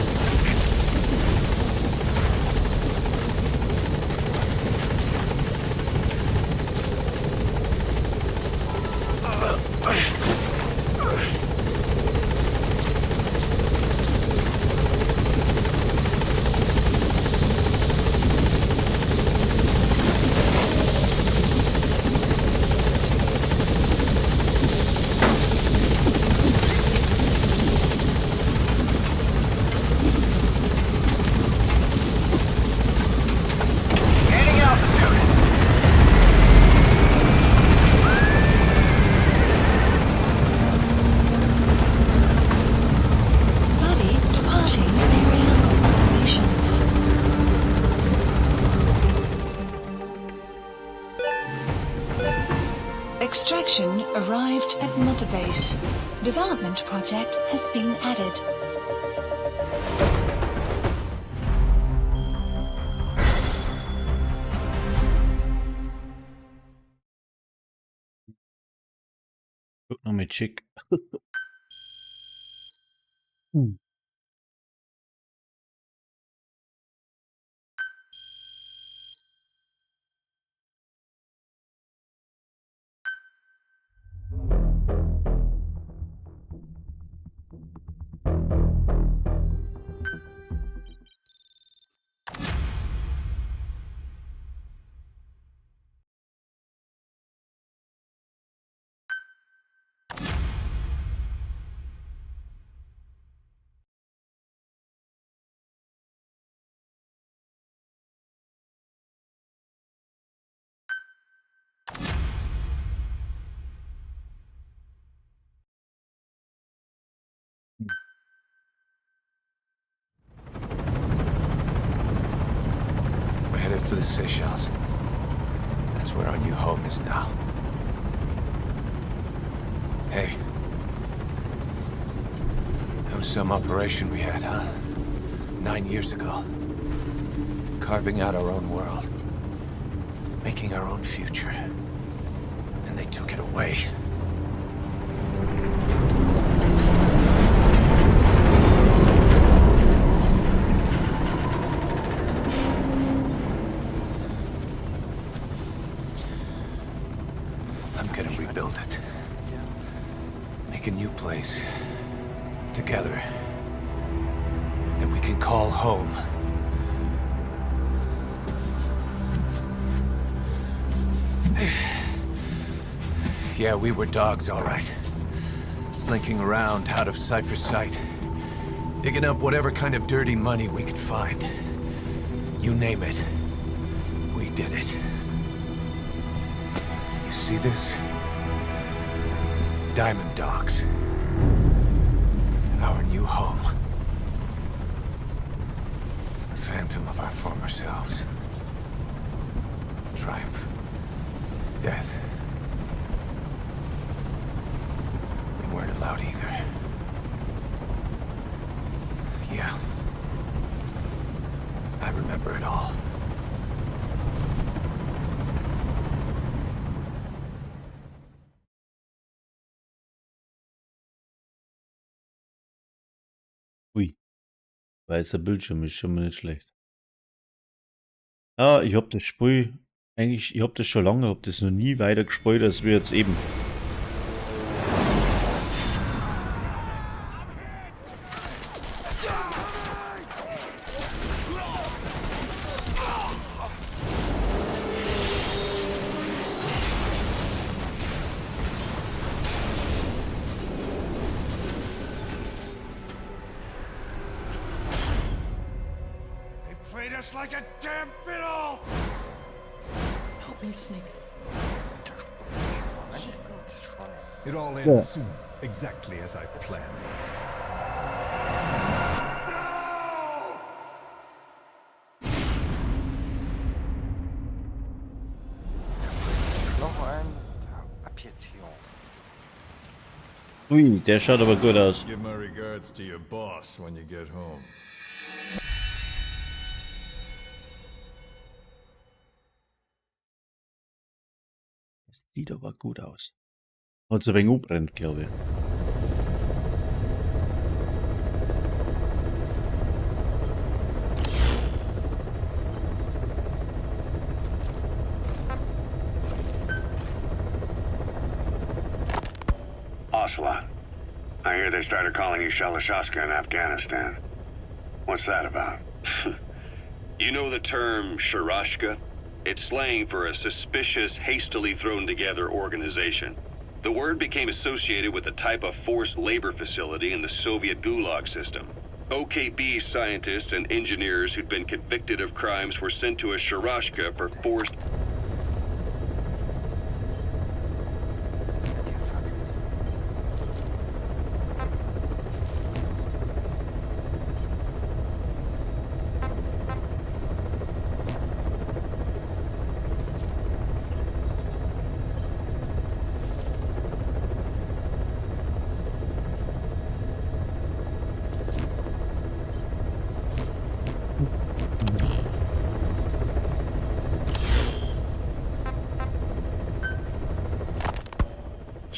Extraction arrived at Mother Base. Development project has been added.
Guck noch mit schick.
We're headed for the Seychelles. That's where our new home is now. Hey. That was some operation we had, huh? 9 years ago. Carving out our own world. Making our own future. And they took it away. I'm gonna rebuild it. Make a new place. Together. That we can call home. Yeah, we were dogs, all right. Slinking around out of Cypher's sight. Digging up whatever kind of dirty money we could find. You name it. We did it. You see this? Diamond Dogs. Our new home. The phantom of our former selves. Triumph. Death. We weren't allowed either. Yeah. I remember it all.
Ui. Weißer Bildschirm ist schon mal nicht schlecht. Ja, ich hab das Spiel, eigentlich, ich hab das schon lange, hab das noch nie weiter gespielt, als wir jetzt eben.
Played us like a damn fiddle!
Help me, Snake.
It all ends soon, exactly as I've planned.
Noch ein ab jetzt hier.
Ui, der schaut aber gut aus.
Give my regards to your boss when you get home.
Das sieht aber gut aus. Hat so ein wenig umgebrannt, glaube ich.
Ocelot. I hear they started calling you Shalashashka in Afghanistan. What's that about? You know the term Sharashka? It's slang for a suspicious, hastily thrown together organization. The word became associated with a type of forced labor facility in the Soviet Gulag system. OKB scientists and engineers who'd been convicted of crimes were sent to a Sharashka for forced...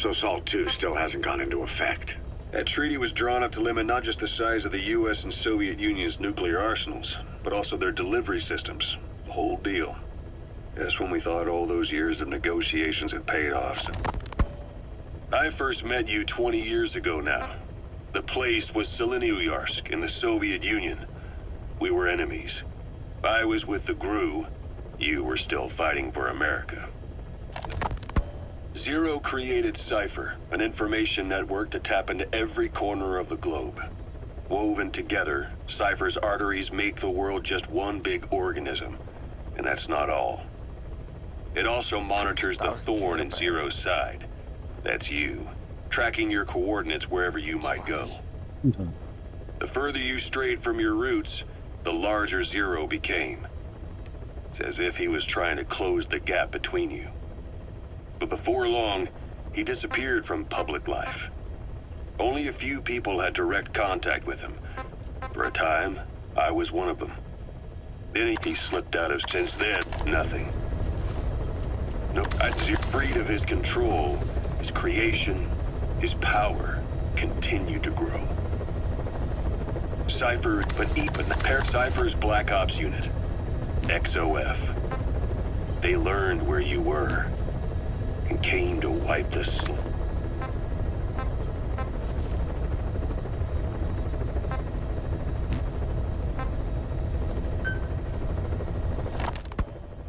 So SALT II still hasn't gone into effect.
That treaty was drawn up to limit not just the size of the U.S. and Soviet Union's nuclear arsenals, but also their delivery systems. The whole deal. That's when we thought all those years of negotiations had paid off. I first met you 20 years ago now. The place was Selenouyarsk in the Soviet Union. We were enemies. I was with the GRU. You were still fighting for America. Zero created Cypher, an information network to tap into every corner of the globe. Woven together, Cypher's arteries make the world just one big organism. And that's not all. It also monitors the thorn in Zero's side. That's you, tracking your coordinates wherever you might go. The further you strayed from your roots, the larger Zero became. It's as if he was trying to close the gap between you. But before long, he disappeared from public life. Only a few people had direct contact with him. For a time, I was one of them. Then he slipped out of since then, nothing. No, I'd freed of his control, his creation, his power continued to grow. Cypher, Cypher's Black Ops unit, XOF. They learned where you were and came to wipe the slate.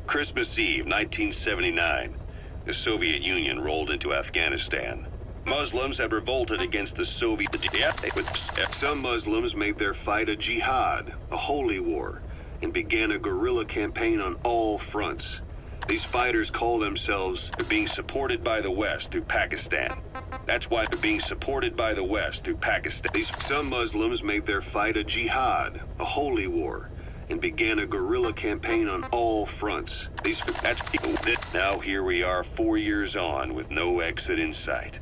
Christmas Eve, 1979, the Soviet Union rolled into Afghanistan. Muslims had revolted against the Soviet. Some Muslims made their fight a jihad, a holy war, and began a guerrilla campaign on all fronts. These fighters call themselves being supported by the West through Pakistan. That's why they're being supported by the West through Pakistan. Some Muslims made their fight a jihad, a holy war, and began a guerrilla campaign on all fronts. Now here we are 4 years on with no exit in sight.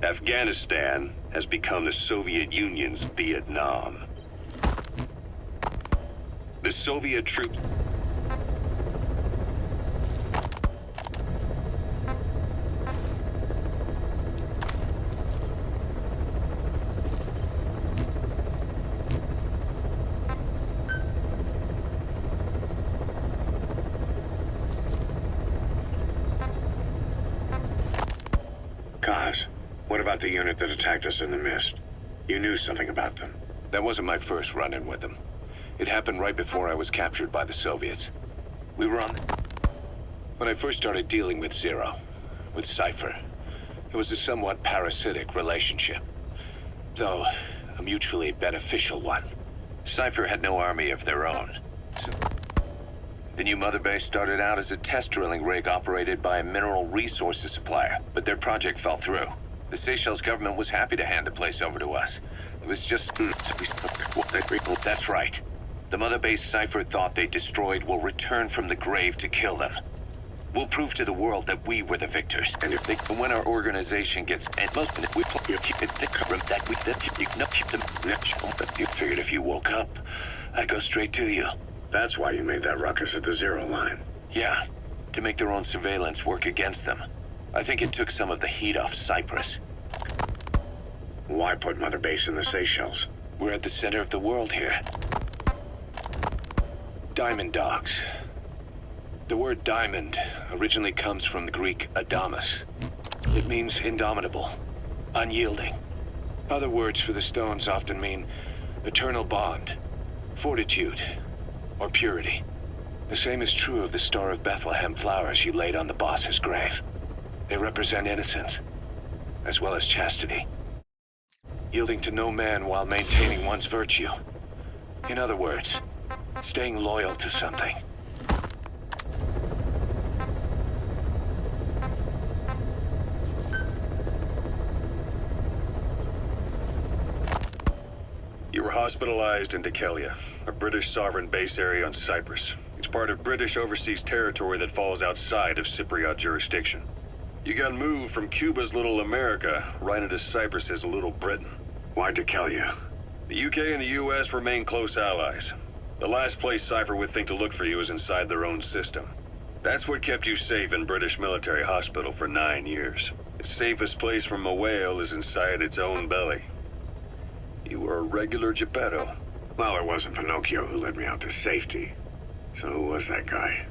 Afghanistan has become the Soviet Union's Vietnam. The Soviet troops...
What about the unit that attacked us in the mist? You knew something about them.
That wasn't my first run-in with them. It happened right before I was captured by the Soviets. We were on... When I first started dealing with Zero, with Cypher, it was a somewhat parasitic relationship. Though, a mutually beneficial one. Cypher had no army of their own. So the new mother base started out as a test drilling rig operated by a mineral resources supplier, but their project fell through. The Seychelles government was happy to hand the place over to us. It was just... That's right. The mother base Cypher thought they destroyed will return from the grave to kill them. We'll prove to the world that we were the victors. And if they, when our organization gets... And most of it, we you figured if you woke up, I'd go straight to you.
That's why you made that ruckus at the Zero line.
Yeah, to make their own surveillance work against them. I think it took some of the heat off Cyprus.
Why put Mother Base in the Seychelles?
We're at the center of the world here. Diamond dogs. The word diamond originally comes from the Greek adamas. It means indomitable, unyielding. Other words for the stones often mean eternal bond, fortitude, or purity. The same is true of the Star of Bethlehem flowers you laid on the boss's grave. They represent innocence, as well as chastity. Yielding to no man while maintaining one's virtue. In other words, staying loyal to something. You were hospitalized in Dikelia, a British sovereign base area on Cyprus. It's part of British overseas territory that falls outside of Cypriot jurisdiction. You got moved from Cuba's Little America right into Cyprus's Little Britain.
Why Dikelia?
The UK and the US remain close allies. The last place Cypher would think to look for you is inside their own system. That's what kept you safe in British military hospital for 9 years.
The safest place from a whale is inside its own belly. You were a regular Geppetto. Well, it wasn't Pinocchio who led me out to safety. So who was that guy?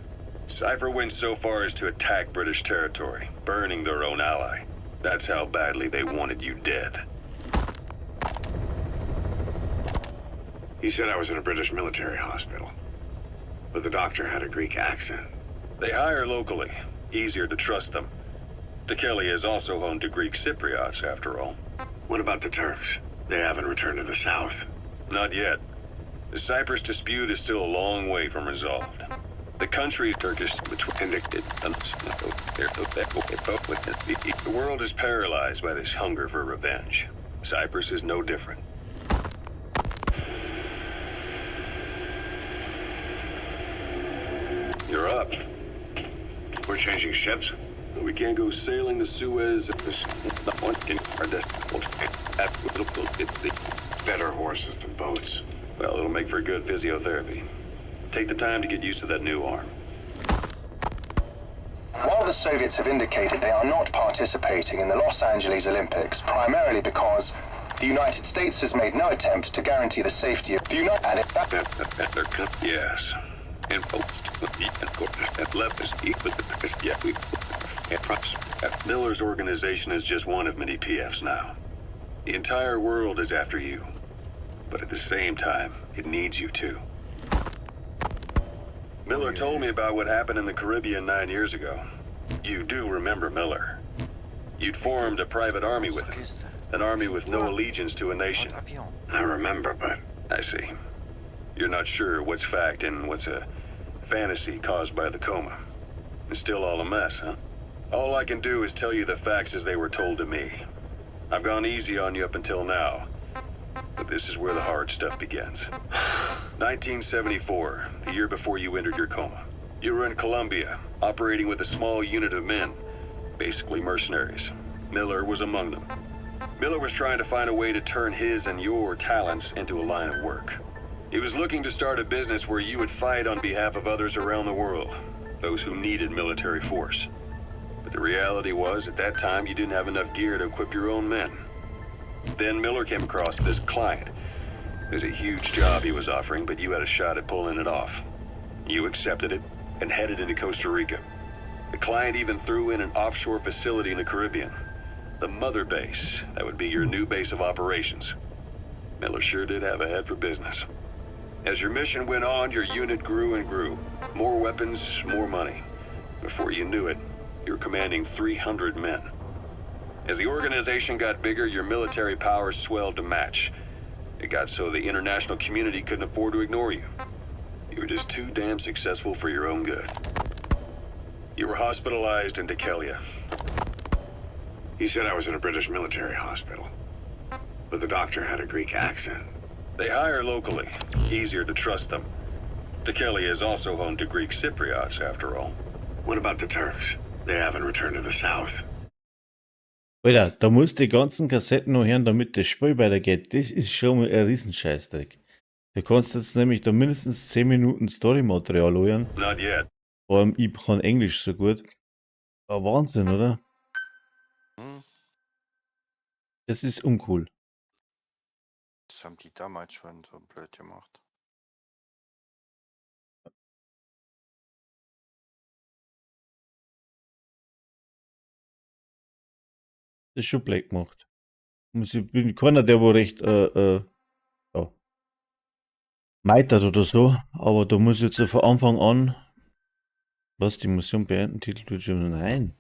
Cypher went so far as to attack British territory, burning their own ally. That's how badly they wanted you dead. He said I was in a British military hospital. But the doctor had a Greek accent. They hire locally. Easier to trust them. Tekelia is also home to Greek Cypriots, after all. What about the Turks? They haven't returned to the south. Not yet. The Cyprus dispute is still a long way from resolved. The country's Turkish between the world is paralyzed by this hunger for revenge. Cyprus is no different. You're up. We're changing ships. We can't go sailing the Suez. Better horses than boats. Well, it'll make for good physiotherapy. Take the time to get used to that new arm.
While the Soviets have indicated they are not participating in the Los Angeles Olympics, primarily because the United States has made no attempt to guarantee the safety of the United States.
Yes. And Miller's organization is just one of many PFs now. The entire world is after you. But at the same time, it needs you too. Miller told me about what happened in the Caribbean 9 years ago. You do remember Miller. You'd formed a private army with him. An army with no allegiance to a nation. I remember, but... I see. You're not sure what's fact and what's a fantasy caused by the coma. It's still all a mess, huh? All I can do is tell you the facts as they were told to me. I've gone easy on you up until now. But this is where the hard stuff begins. 1974, the year before you entered your coma. You were in Colombia, operating with a small unit of men, basically mercenaries. Miller was among them. Miller was trying to find a way to turn his and your talents into a line of work. He was looking to start a business where you would fight on behalf of others around the world, those who needed military force. But the reality was, at that time, you didn't have enough gear to equip your own men. Then Miller came across this client. It was a huge job he was offering, but you had a shot at pulling it off. You accepted it and headed into Costa Rica. The client even threw in an offshore facility in the Caribbean. The mother base, that would be your new base of operations. Miller sure did have a head for business. As your mission went on, your unit grew and grew. More weapons, more money. Before you knew it, you were commanding 300 men. As the organization got bigger, your military powers swelled to match. It got so the international community couldn't afford to ignore you. You were just too damn successful for your own good. You were hospitalized in Tekelia. He said I was in a British military hospital. But the doctor had a Greek accent. They hire locally. Easier to trust them. Tekelia is also home to Greek Cypriots, after all. What about the Turks? They haven't returned to the south.
Alter, da muss die ganzen Kassetten noch hören, damit das Spiel weitergeht. Das ist schon mal ein Riesenscheißdreck. Du kannst jetzt nämlich da mindestens 10 Minuten Story-Material hören.
Not yet.
Vor allem, ich kann Englisch so gut. Aber Wahnsinn, oder? Das ist uncool.
Das haben die damals schon so blöd gemacht.
Das ist schon blöd gemacht. Ich bin keiner, der wo recht ja, meitert oder so, aber da muss jetzt von Anfang an was, die Mission beenden, Titel tut schon, nein.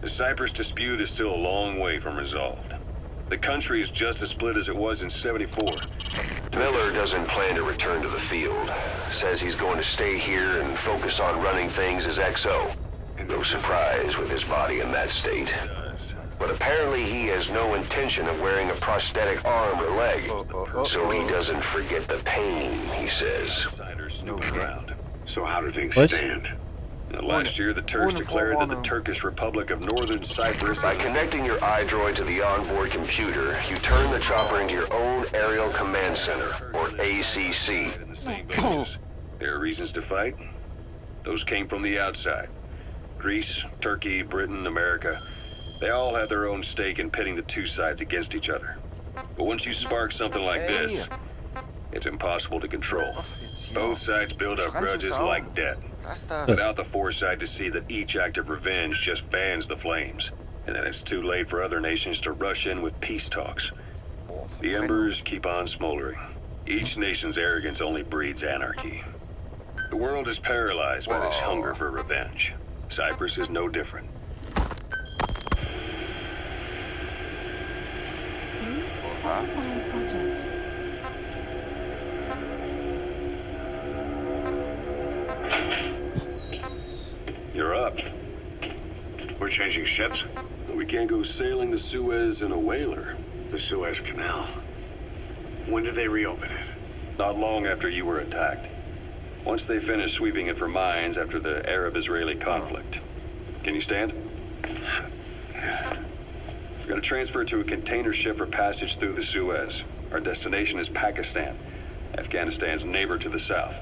The Cyprus dispute is still a long way from resolved. The country is just as split as it was in '74.
Miller doesn't plan to return to the field. Says he's going to stay here and focus on running things as XO. No surprise with his body in that state. But apparently he has no intention of wearing a prosthetic arm or leg. So he doesn't forget the pain, he says.
So how do things
What?
stand? Last year, the Turks declared that the Turkish Republic of Northern Cyprus...
By connecting your iDroid to the onboard computer, you turn the chopper into your own Aerial Command Center, or ACC.
There are reasons to fight. Those came from the outside. Greece, Turkey, Britain, America, they all have their own stake in pitting the two sides against each other. But once you spark something like this, it's impossible to control. Both sides build up grudges like debt, without the foresight to see that each act of revenge just fans the flames. And then it's too late for other nations to rush in with peace talks. The embers keep on smoldering. Each nation's arrogance only breeds anarchy. The world is paralyzed by this hunger for revenge. Cyprus is no different. You're up.
We're changing ships?
We can't go sailing the Suez in a whaler.
The Suez Canal. When did they reopen it?
Not long after you were attacked. Once they finished sweeping it for mines after the Arab-Israeli conflict. Can you stand? We're going to transfer to a container ship for passage through the Suez. Our destination is Pakistan, Afghanistan's neighbor to the south.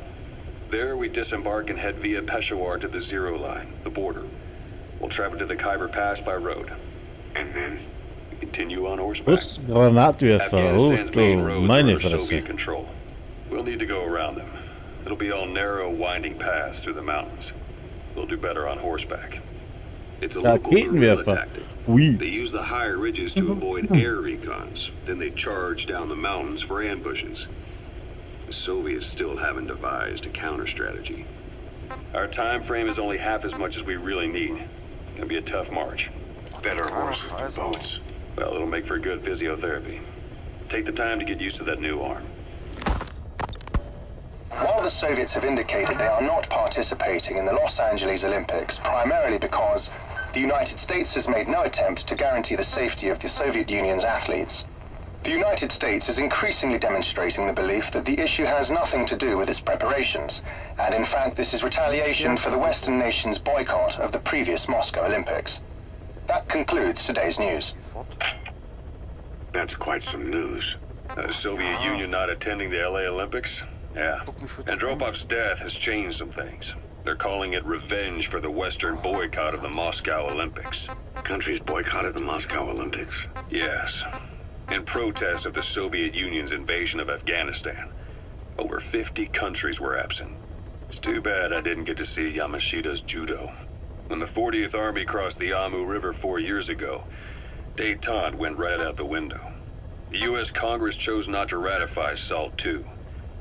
There we disembark and head via Peshawar to the Zero Line, the border. We'll travel to the Khyber Pass by road.
And then?
We continue on horseback.
Was Granatwerfer? Oh,
Afghanistan's main roads are
meine
under
Fresse.
Soviet control. We'll need to go around them. It'll be all narrow, winding paths through the mountains. We'll do better on horseback. It's a local guerrilla tactic.
Oui.
They use the higher ridges to avoid air recons. Then they charge down the mountains for ambushes. The Soviets still haven't devised a counter-strategy. Our time frame is only half as much as we really need. It'll be a tough march.
Better horses than boats.
Well, it'll make for good physiotherapy. Take the time to get used to that new arm.
While the Soviets have indicated they are not participating in the Los Angeles Olympics, primarily because the United States has made no attempt to guarantee the safety of the Soviet Union's athletes, the United States is increasingly demonstrating the belief that the issue has nothing to do with its preparations, and in fact this is retaliation for the Western nation's boycott of the previous Moscow Olympics. That concludes today's news.
That's quite some news.
The Soviet Union not attending the LA Olympics? Yeah. Andropov's death has changed some things. They're calling it revenge for the Western boycott of the Moscow Olympics.
Countries boycotted the Moscow Olympics?
Yes. In protest of the Soviet Union's invasion of Afghanistan. Over 50 countries were absent. It's too bad I didn't get to see Yamashita's judo. When the 40th Army crossed the Amu River 4 years ago, détente went right out the window. The U.S. Congress chose not to ratify SALT II,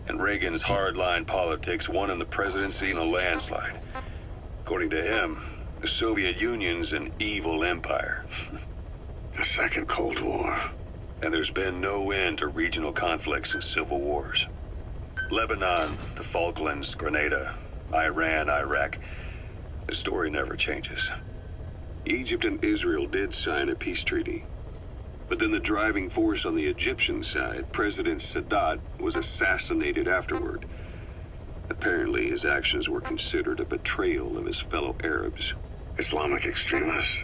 and Reagan's hardline politics won in the presidency in a landslide. According to him, the Soviet Union's an evil empire.
The Second Cold War.
And there's been no end to regional conflicts and civil wars. Lebanon, the Falklands, Grenada, Iran, Iraq. The story never changes. Egypt and Israel did sign a peace treaty. But then the driving force on the Egyptian side, President Sadat, was assassinated afterward. Apparently his actions were considered a betrayal of his fellow Arabs.
Islamic extremists?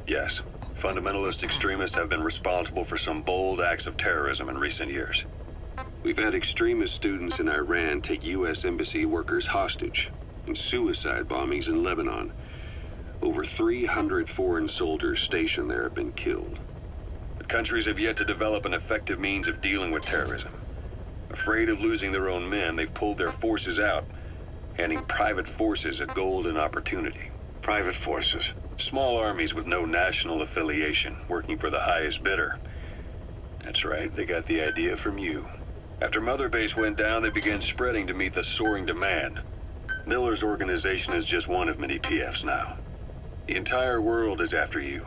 Yes. Fundamentalist extremists have been responsible for some bold acts of terrorism in recent years. We've had extremist students in Iran take U.S. embassy workers hostage, and suicide bombings in Lebanon. Over 300 foreign soldiers stationed there have been killed. But countries have yet to develop an effective means of dealing with terrorism. Afraid of losing their own men, they've pulled their forces out, handing private forces a golden opportunity.
Private forces?
Small armies with no national affiliation, working for the highest bidder. That's right, they got the idea from you. After Mother Base went down, they began spreading to meet the soaring demand. Miller's organization is just one of many PFs now. The entire world is after you.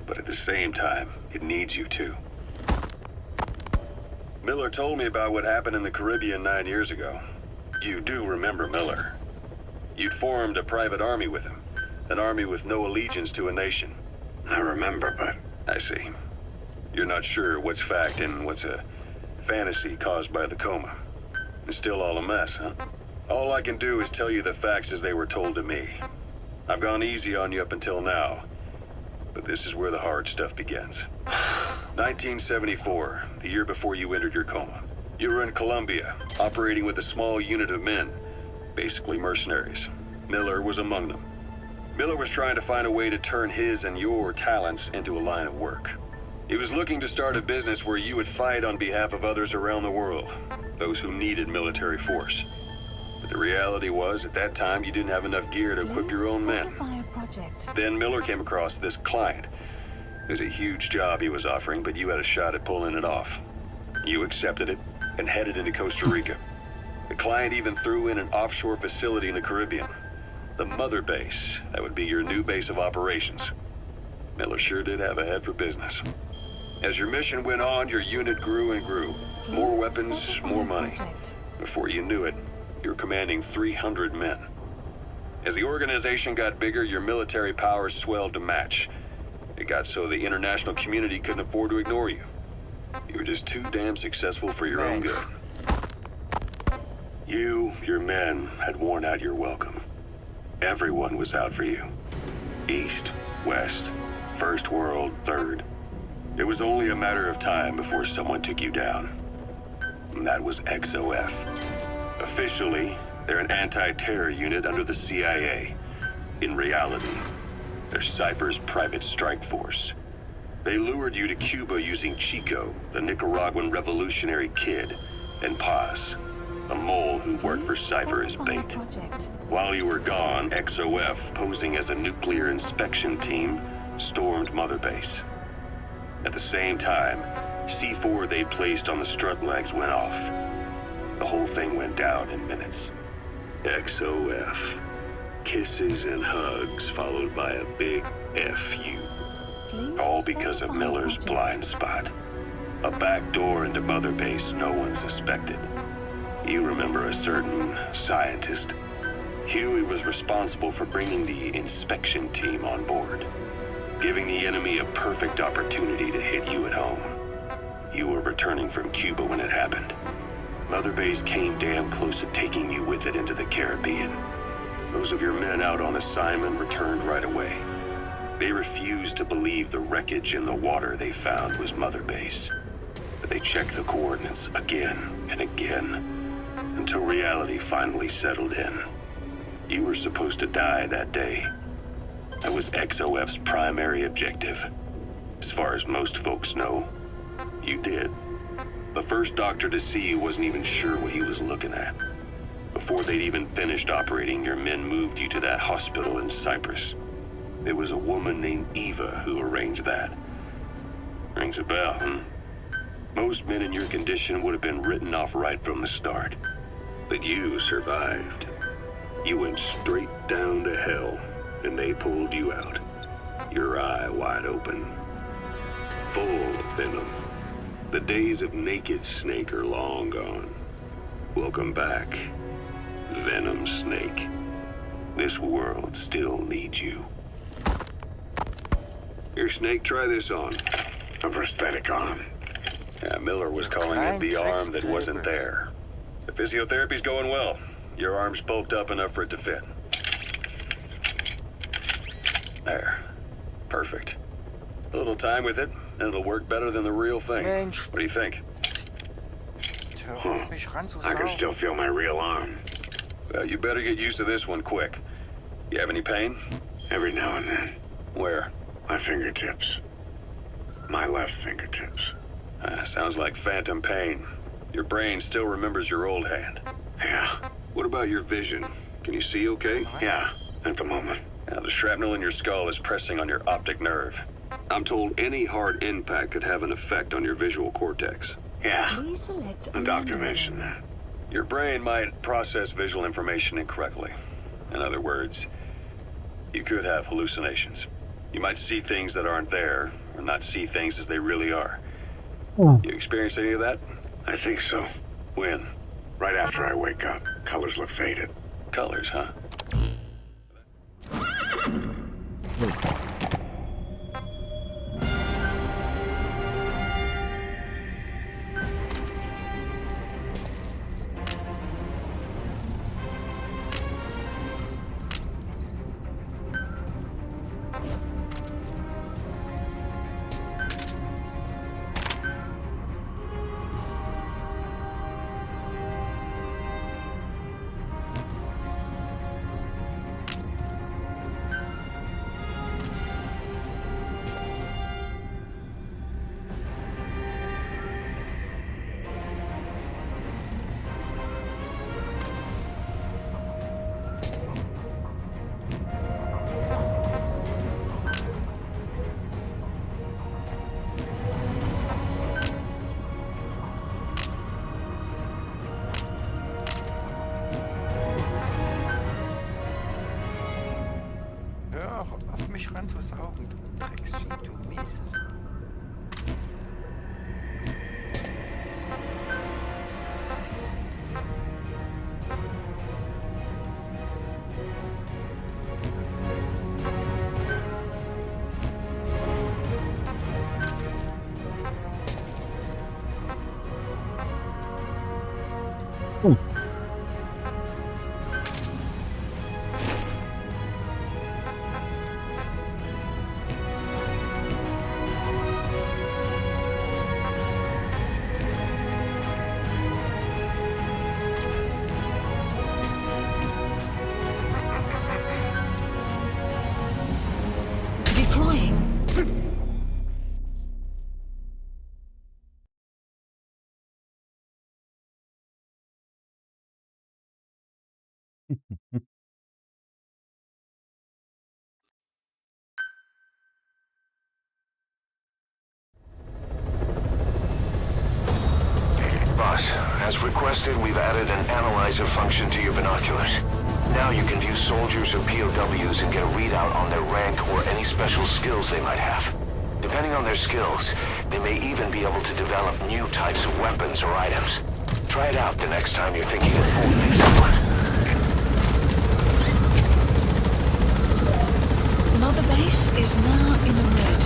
But at the same time, it needs you too. Miller told me about what happened in the Caribbean 9 years ago. You do remember Miller. You formed a private army with him. An army with no allegiance to a nation.
I remember, but...
I see. You're not sure what's fact and what's a fantasy caused by the coma. It's still all a mess, huh? All I can do is tell you the facts as they were told to me. I've gone easy on you up until now, but this is where the hard stuff begins. 1974, the year before you entered your coma. You were in Colombia, operating with a small unit of men, basically mercenaries. Miller was among them. Miller was trying to find a way to turn his and your talents into a line of work. He was looking to start a business where you would fight on behalf of others around the world, those who needed military force. But the reality was, at that time, you didn't have enough gear to equip your own men. Then Miller came across this client. It was a huge job he was offering, but you had a shot at pulling it off. You accepted it and headed into Costa Rica. The client even threw in an offshore facility in the Caribbean. The mother base, that would be your new base of operations. Miller sure did have a head for business. As your mission went on, your unit grew and grew. More weapons, more money. Before you knew it, you were commanding 300 men. As the organization got bigger, your military powers swelled to match. It got so the international community couldn't afford to ignore you. You were just too damn successful for your own good. You, your men, had worn out your welcome. Everyone was out for you. East, West, First World, Third. It was only a matter of time before someone took you down. And that was XOF. Officially, they're an anti-terror unit under the CIA. In reality, they're Cypher's private strike force. They lured you to Cuba using Chico, the Nicaraguan revolutionary kid, and Paz, a mole who worked for Cypher as bait. While you were gone, XOF, posing as a nuclear inspection team, stormed Mother Base. At the same time, C4 they'd placed on the strut legs went off. The whole thing went down in minutes. XOF. Kisses and hugs followed by a big F-U. All because of Miller's blind spot. A back door into Mother Base no one suspected. You remember a certain scientist? Huey was responsible for bringing the inspection team on board, giving the enemy a perfect opportunity to hit you at home. You were returning from Cuba when it happened. Mother Base came damn close to taking you with it into the Caribbean. Those of your men out on assignment returned right away. They refused to believe the wreckage in the water they found was Mother Base. But they checked the coordinates again and again, until reality finally settled in. You were supposed to die that day. That was XOF's primary objective. As far as most folks know, you did. The first doctor to see you wasn't even sure what he was looking at. Before they'd even finished operating, your men moved you to that hospital in Cyprus. There was a woman named Eva who arranged that. Rings a bell, huh? Most men in your condition would have been written off right from the start. But you survived. You went straight down to hell, and they pulled you out. Your eye wide open. Full venom. The days of naked Snake are long gone. Welcome back, Venom Snake. This world still needs you. Here, Snake, try this on. A prosthetic arm. Yeah, Miller was calling it the arm that wasn't there. The physiotherapy's going well. Your arm's bulked up enough for it to fit. There. Perfect. A little time with it, and it'll work better than the real thing.
Mensch.
What do you think?
I can still
feel my real arm. Well, you better get used to this one quick. You have any pain? Every now and then. Where? My fingertips. My left fingertips. Sounds like phantom pain. Your brain still remembers your old hand. Yeah. What about your vision? Can you see okay? Yeah, at the moment. Now, the shrapnel in your skull is pressing on your optic nerve. I'm told any hard impact could have an effect on your visual cortex. Yeah, the doctor mentioned that. Your brain might process visual information incorrectly. In other words, you could have hallucinations. You might see things that aren't there, or not see things as they really are. You experience any of that? I think so. When? Right after I wake up. Colors look faded. Colors, huh?
Boss, as requested, we've added an analyzer function to your binoculars. Now you can view soldiers or POWs and get a readout on their rank or any special skills they might have. Depending on their skills, they may even be able to develop new types of weapons or items. Try it out the next time you're thinking of holding someone.
Mother base is now in the red.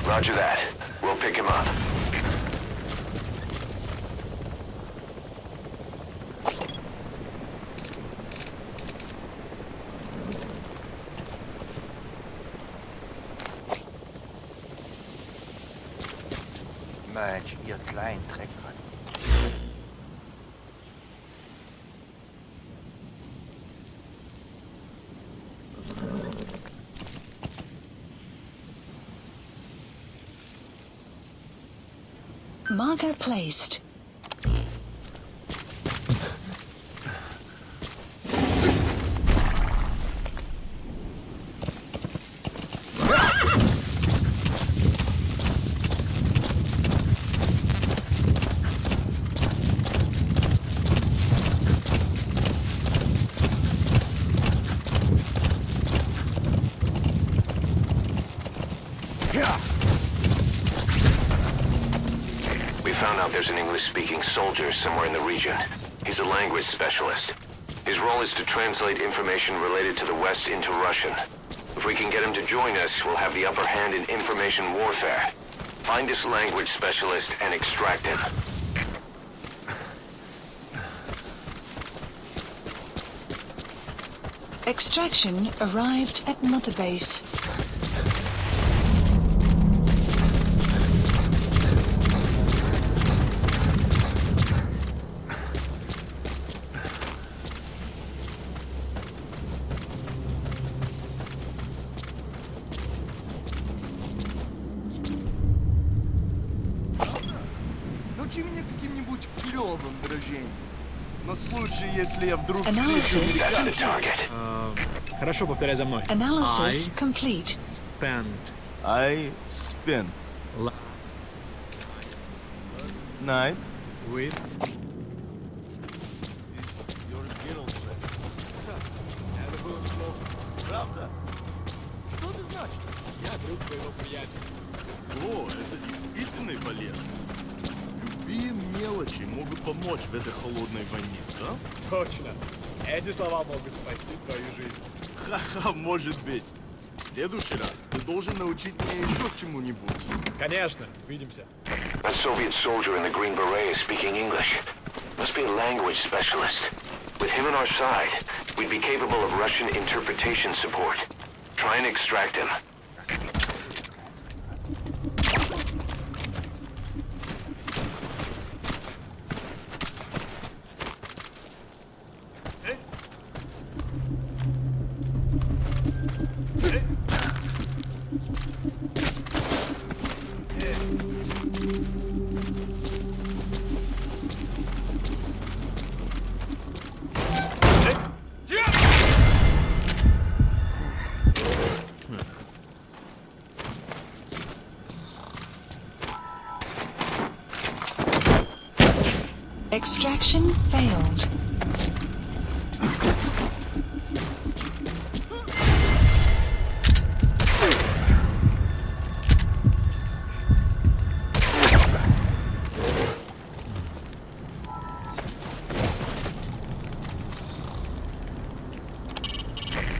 Roger that. We'll pick him up.
Mensch, ihr kleinen Dreckmann.
Marker placed.
There's an English-speaking soldier somewhere in the region. He's a language specialist. His role is to translate information related to the West into Russian. If we can get him to join us, we'll have the upper hand in information warfare. Find this language specialist and extract him.
Extraction arrived at Mother Base.
Научи меня каким-нибудь клёвым выражением. На случай, если я вдруг
Хорошо, повторяй за мной.
Analysis complete.
I spent night
with
Правда? Что это значит?
Я друг твоего приятеля.
О, это действительно полезно. Любые мелочи могут помочь в этой холодной войне, да?
Точно. Эти слова могут спасти твою жизнь.
Ха-ха, может быть. В следующий раз ты должен научить меня еще чему-нибудь.
Конечно. Увидимся.
That Soviet soldier in the green beret is speaking English. Must be a language specialist. With him on our side, we'd be capable of Russian interpretation support. Try and extract him.
Extraction failed.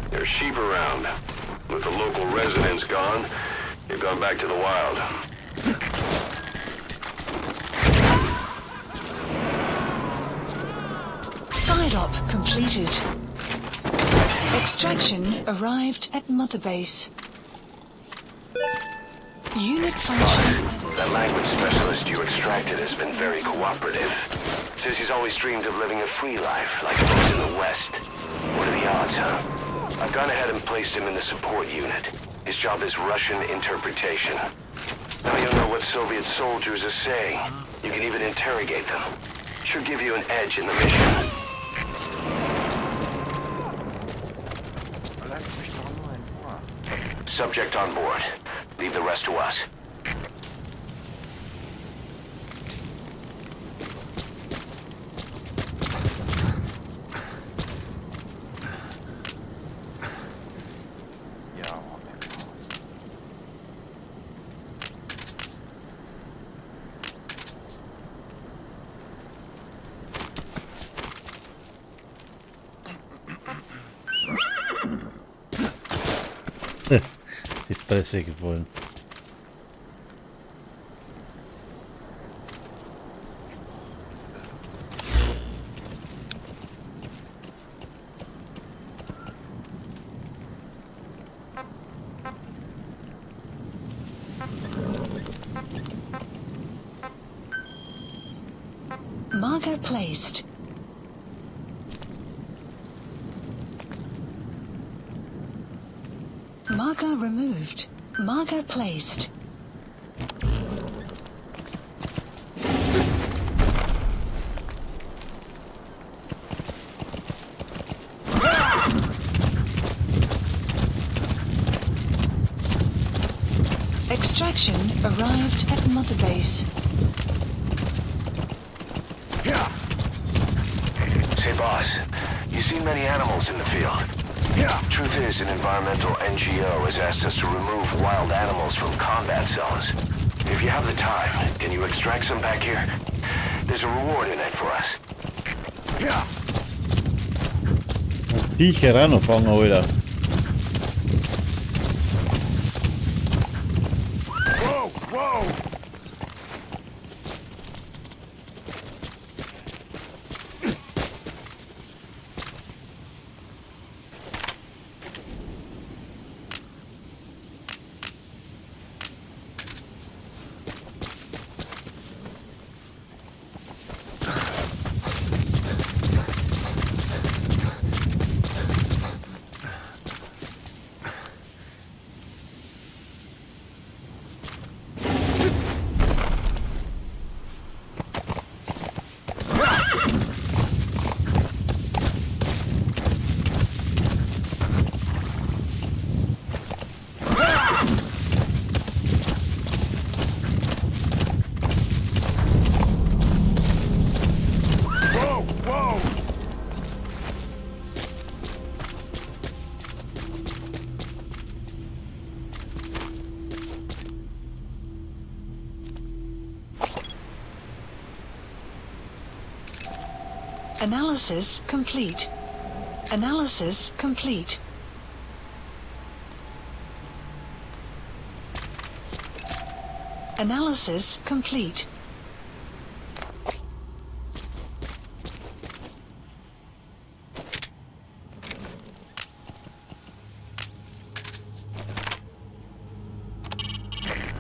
There's sheep around. With the local residents gone, they've gone back to the wild.
Side op completed. Extraction arrived at Mother Base. Unit function added.
That language specialist you extracted has been very cooperative. Says he's always dreamed of living a free life, like folks in the West. What are the odds, huh? I've gone ahead and placed him in the support unit. His job is Russian interpretation. Now you'll know what Soviet soldiers are saying. You can even interrogate them. Should give you an edge in the mission. Subject on board. Leave the rest to us.
Die Fresse gefallen.
Marker placed. Marker removed. Marker placed. Extraction arrived at Mother Base.
Say, boss, you seen many animals in the field? Yeah. Truth is, an environmental NGO has asked us to remove wild animals from combat zones. If you have the time, can you extract some back here? There's a reward in it for us. Yeah.
Viecher anfangen, Alter.
Whoa, whoa!
Analysis complete. Analysis complete. Analysis complete.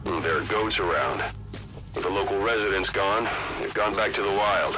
There are goats around. With the local residents gone, they've gone back to the wild.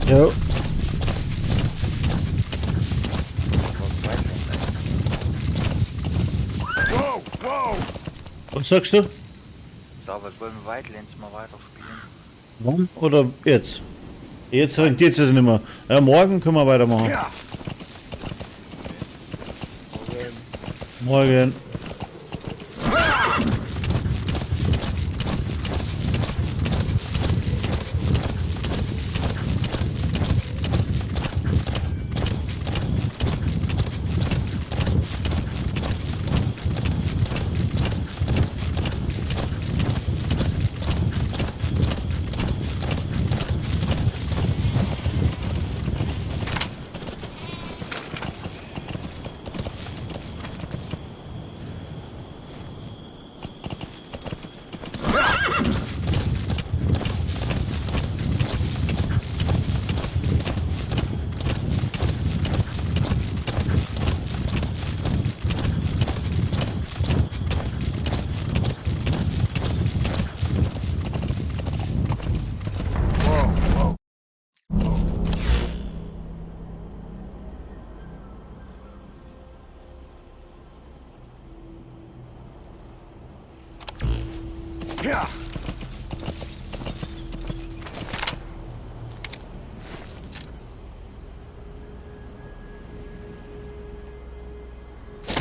Jo.
Wow, wow!
Was sagst du?
So, was wollen wir Wildlands mal weiterspielen?
Wann oder jetzt? Jetzt rentiert es nicht mehr. Ja, morgen können wir weitermachen. Morgen.
Ja.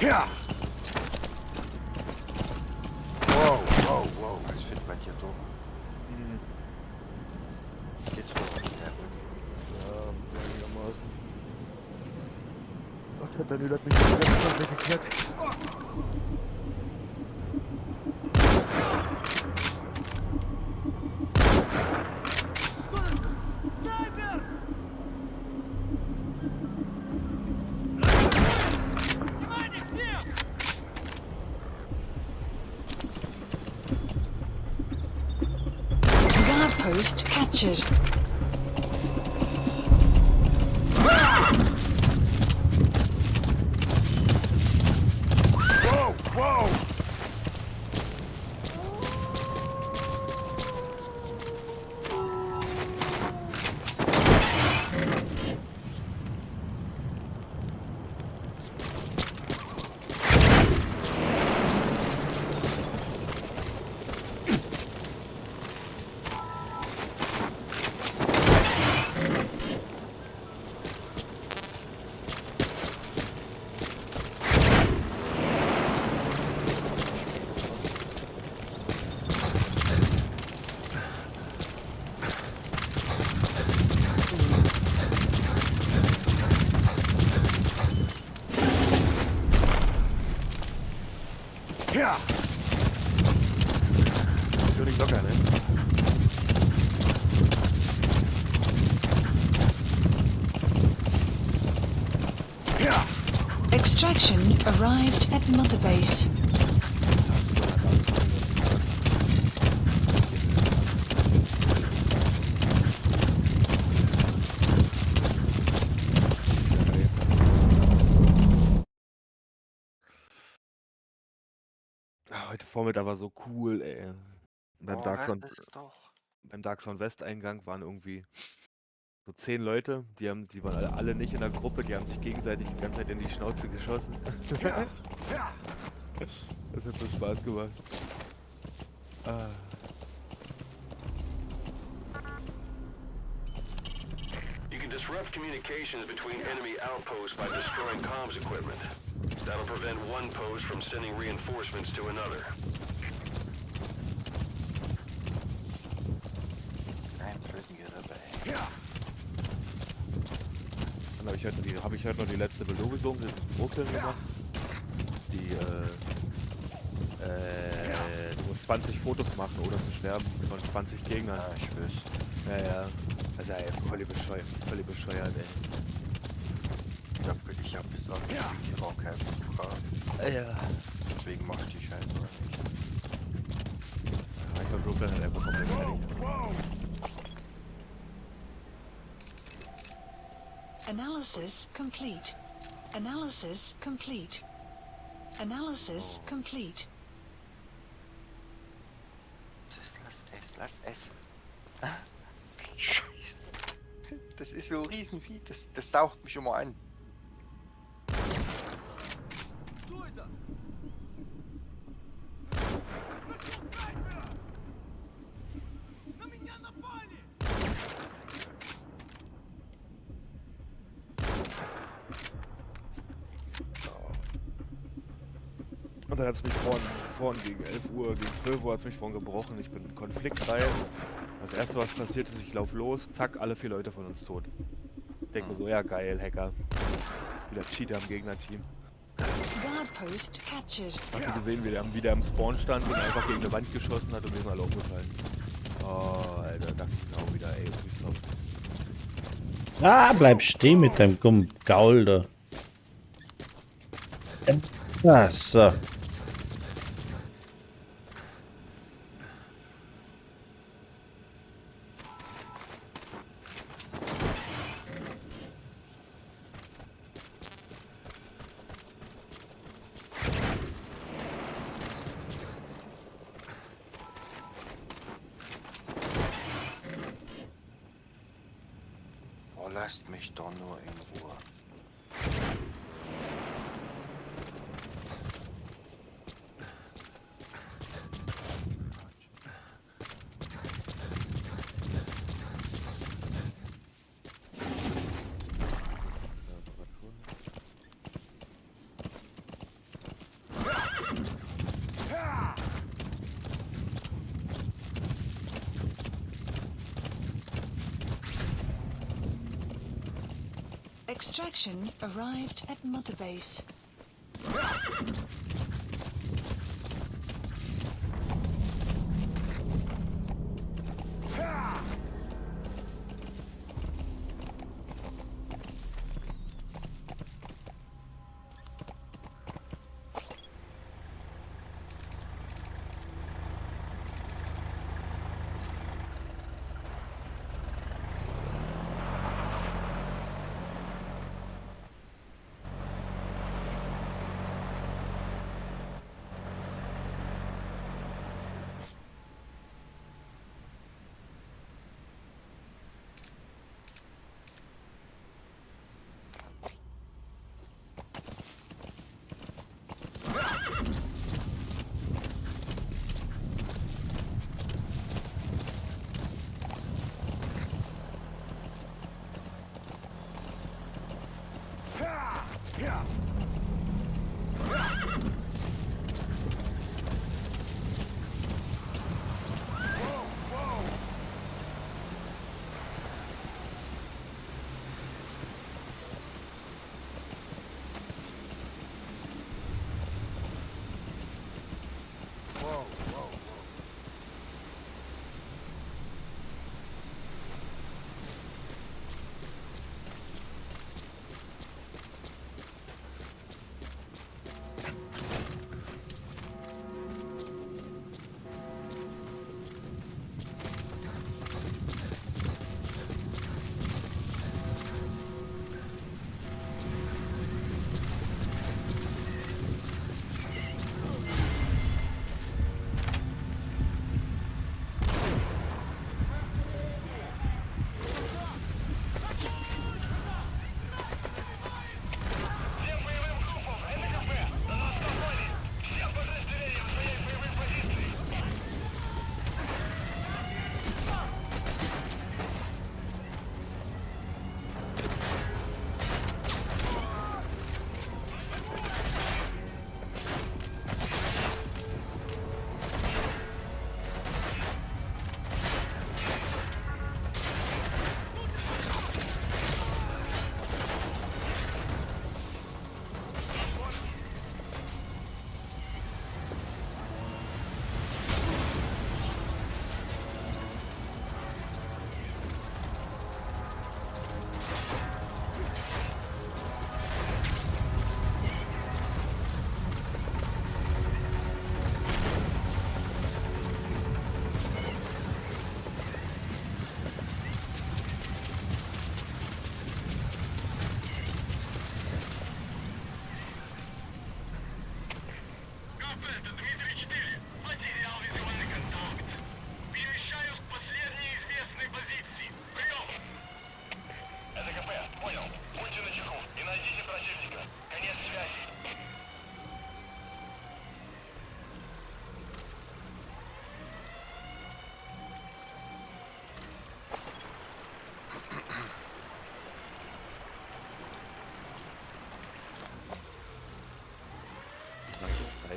Ja.
Wow, wow, wow. Was findet man hier dumm? Jetzt wird es nicht mehr gut.
Ja, einigermaßen. Ach, hat dann mich wieder geklärt.
Post captured.
Whoa, whoa! Ja.
Natürlich locker, ne?
Ja.
Extraction arrived at Mother Base.
Heute Vormittag war so cool, ey. Beim
Das ist doch.
beim Dark Sound Westeingang waren irgendwie so 10 Leute, die waren alle nicht in der Gruppe, die haben sich gegenseitig die ganze Zeit in die Schnauze geschossen.
Ja. Ja.
Das hat so Spaß gemacht. Ah.
You can disrupt communications between enemy outposts by destroying comms equipment. That'll prevent one post from sending reinforcements to another.
Ein blöden Gerippe.
Dann habe ich heute noch die letzte Belobigung in Brooklyn gemacht. Du musst 20 Fotos machen, oder zu sterben von 20 Gegnern.
Ah, ich weiß.
Ja. Also ey, voll bescheuert, ey.
Ja gut, ich hab gesagt, ich bin hier auch kein Fotograf.
Ja.
Deswegen mach ich die Scheiße oder nicht.
Ja, ich war Brooklyn halt einfach komplett fertig.
Analysis complete. Analysis complete. Analysis complete.
Lass es. Scheiße. Das ist so ein Riesenvieh, das saugt mich immer an.
Und dann hat es mich vorhin gegen 11 Uhr, gegen 12 Uhr hat es mich vorhin gebrochen. Ich bin in Konflikt rein. Das erste, was passiert ist, ich laufe los, zack, alle 4 Leute von uns tot. Ich denke mir so, ja geil, Hacker. Wieder Cheater im Gegnerteam.
Guard post captured.
Hast du gesehen, wie der wieder im Spawn stand und einfach gegen eine Wand geschossen hat und wir sind alle umgefallen. Oh, Alter, dachte ich mir auch wieder, ey, Ubisoft.
Ah, bleib stehen mit deinem Gaul da. Ah, so.
Oh, lasst mich doch nur in Ruhe.
Extraction arrived at Mother Base.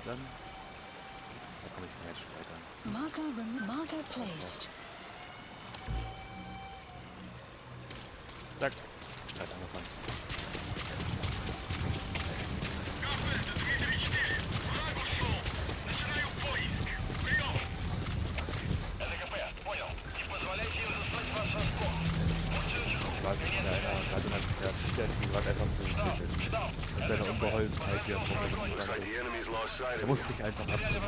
dann... Da komme ich vom Match weiter.
Marker placed.
Zack. Streit angefangen. Ich weiß nicht, gerade in der Stelle, die gerade einfach so mit seiner Unbeholfenheit hier er muss sich einfach abziehen.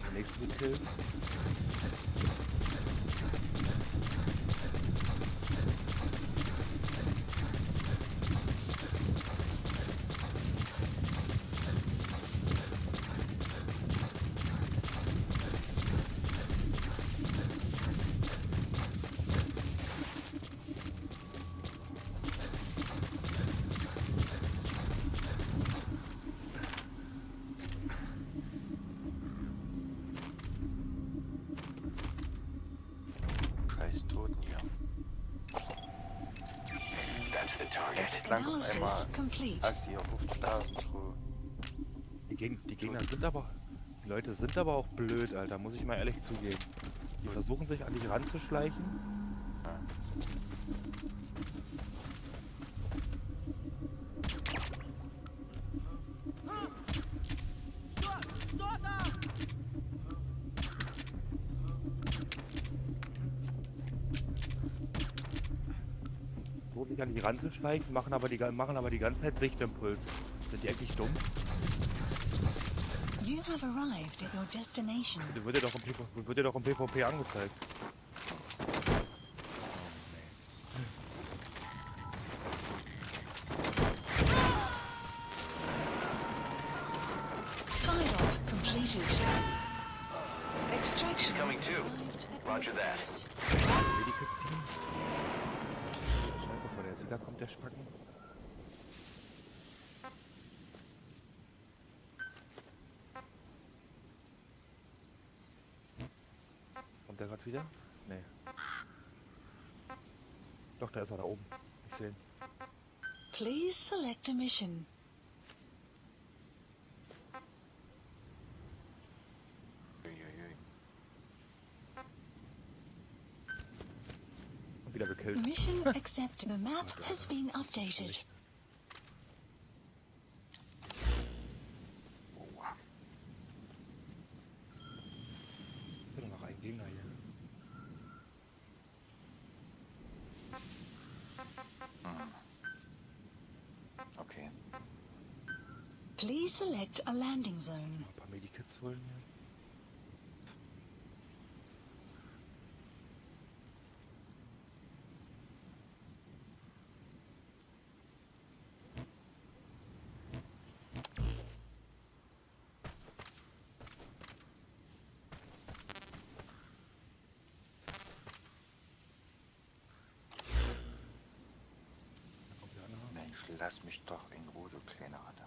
Der nächste gekillt.
Lang auf einmal Assi auf Straßen froh.
Die Gegner sind aber... Die Leute sind aber auch blöd, Alter, muss ich mal ehrlich zugeben. Die versuchen sich an dich ranzuschleichen.
Ja.
Sich an die ranzuschleichen, machen aber die ganze Zeit Sichtimpuls. Sind die eigentlich dumm?
You have arrived at your destination.
Das wird dir doch im PvP angezeigt.
Side-off completed. Extraction.
Coming too. Roger that.
Bevor der jetzt wieder kommt, der Spacken. Kommt der gerade wieder? Nee. Doch, da ist er da oben. Ich sehe ihn.
Please select a mission.
Und wieder gekillt.
Mission accepted. The map has been updated.
Noch ein Gegner hier.
Okay.
Please select a landing zone.
Ein paar Medikits holen hier.
Lass mich doch in Ruhe, du kleine Ratte.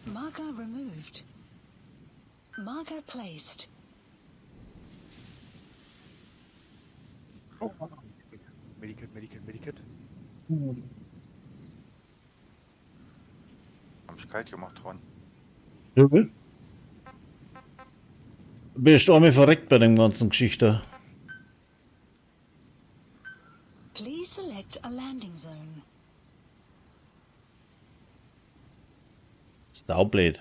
Marker removed. Marker placed.
Oh. Medikit.
Am Spalt gemacht worden.
Du bist einmal verreckt bei dem ganzen Geschichte.
Please select a landing zone.
Saublöd.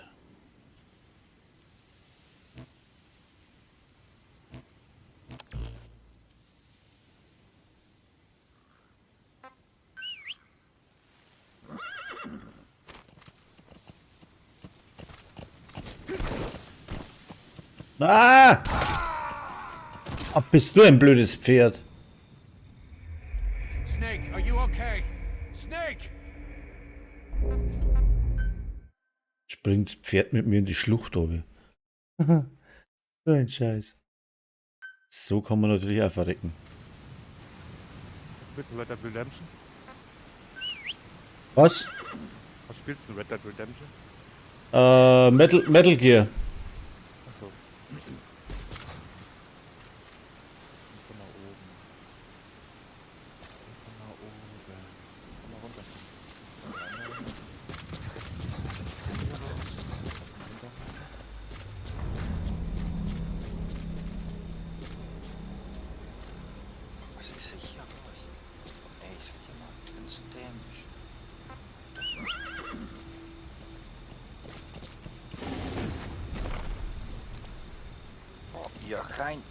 Ah! Ach, bist du ein blödes Pferd?
Snake, are you okay? Snake!
Springt das Pferd mit mir in die Schlucht oben. So ein Scheiß. So kann man natürlich auch verrecken.
Spielst du Red Dead Redemption?
Was?
Was spielst du Red Dead Redemption?
Metal Gear.
Achso. Komm mal oben. Komm mal oben. Komm mal runter.
Was ist denn hier los? Runter. Was ist denn hier los? Ey, ist jemand ganz dämlich. Oh, ja, kein.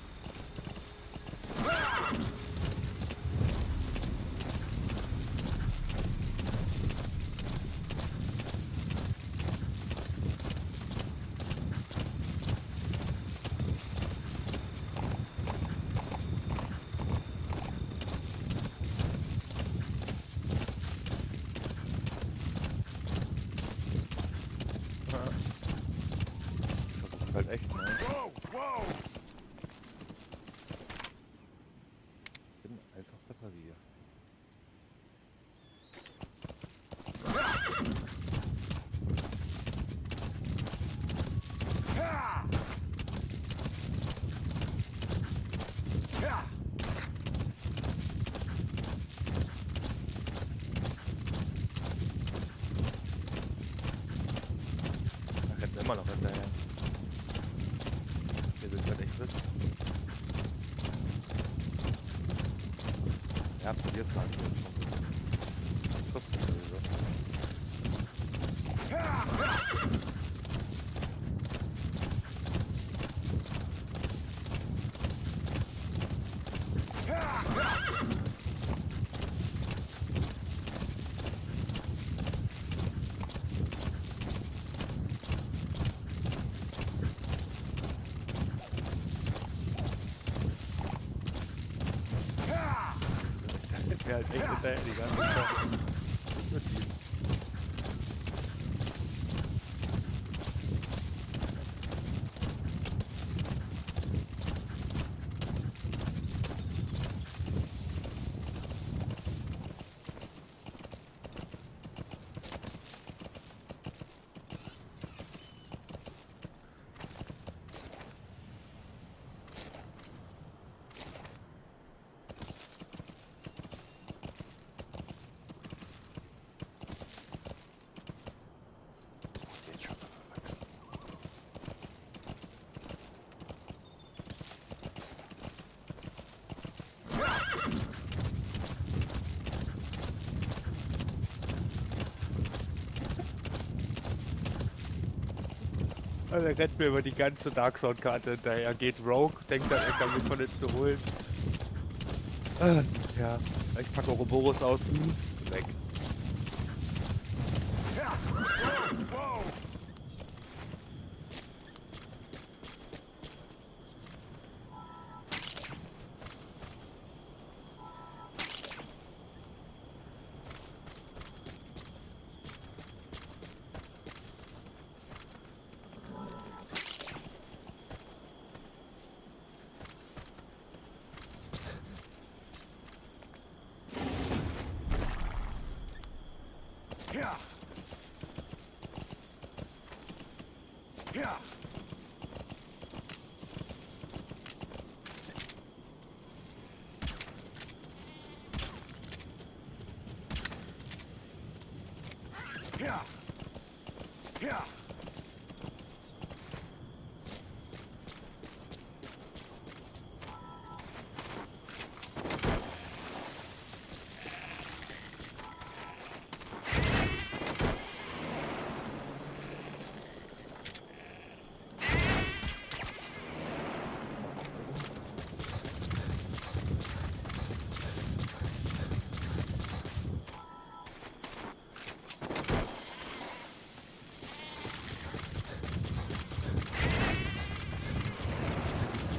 Das ist halt echt, ne? Ich bin einfach besser wie ihr. Da rennt immer noch hinterher. Ihr willst halt echt wissen. Ja, probiert mal. Das kostet sowieso. Der halt echt hinterher die ganze Zeit. Das wird lieb.
Die jetzt schon verwachsen.
Also er rennt mir über die ganze Dark Zone-Karte hinterher, geht Rogue, denkt dann, er kann mich von hinten holen. Ja, ich packe Ouroboros aus, weg.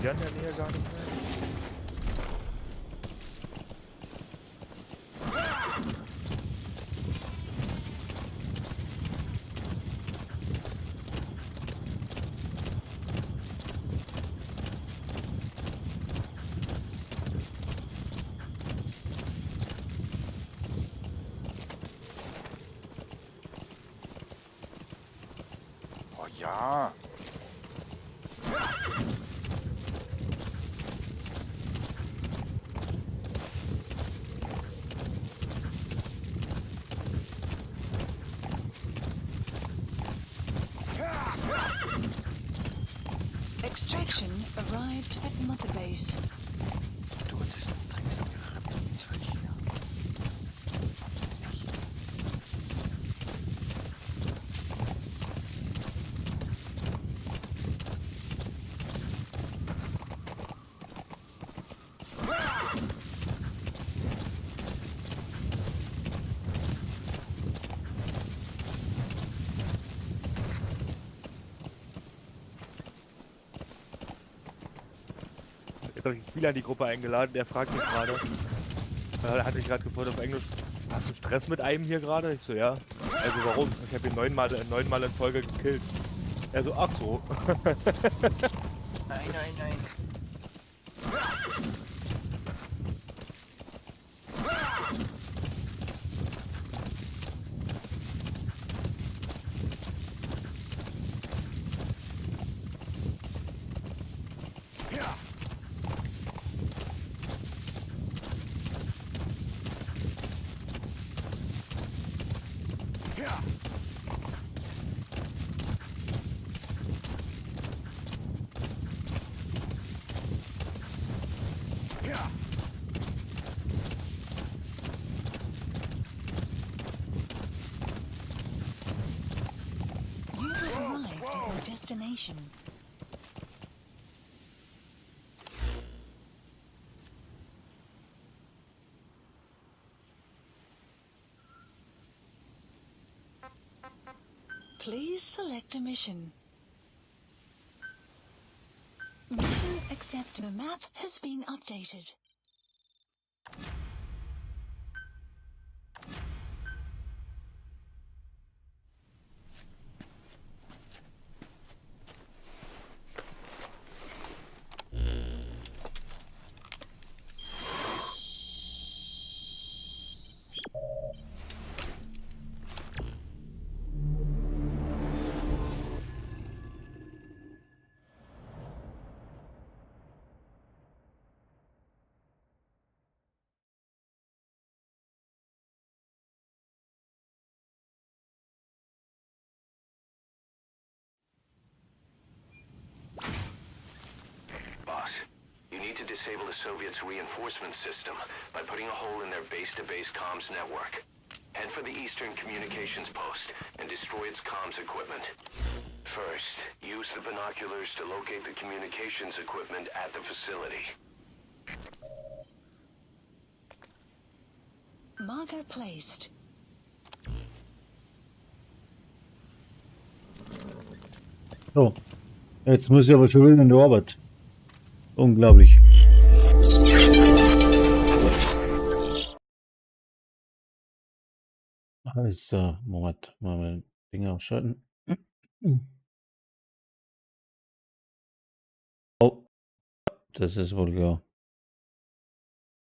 Hier in der Nähe gar nicht mehr.
Ja.
Extraction arrived at Mother Base.
Du, das ist ein Drecksgerippenzeug hier.
Jetzt habe ich einen Spieler in die Gruppe eingeladen, der fragt mich gerade. Er hat mich gerade gefragt auf Englisch, hast du Stress mit einem hier gerade? Ich so, ja. Also warum? Ich habe ihn neunmal in Folge gekillt. Er so, ach so.
Nein, nein, nein.
You have arrived at your destination. Please select a mission. Mission accepted. The map has been updated.
Boss, you need to disable the Soviets' reinforcement system by putting a hole in their base-to-base comms network. Head for the Eastern Communications Post and destroy its comms equipment. First, use the binoculars to locate the communications equipment at the facility.
Marker placed.
So, jetzt muss ich aber schon wieder in die Arbeit. Unglaublich. Also, Moment, mal mein Ding ausschalten. Oh, das ist wohl klar.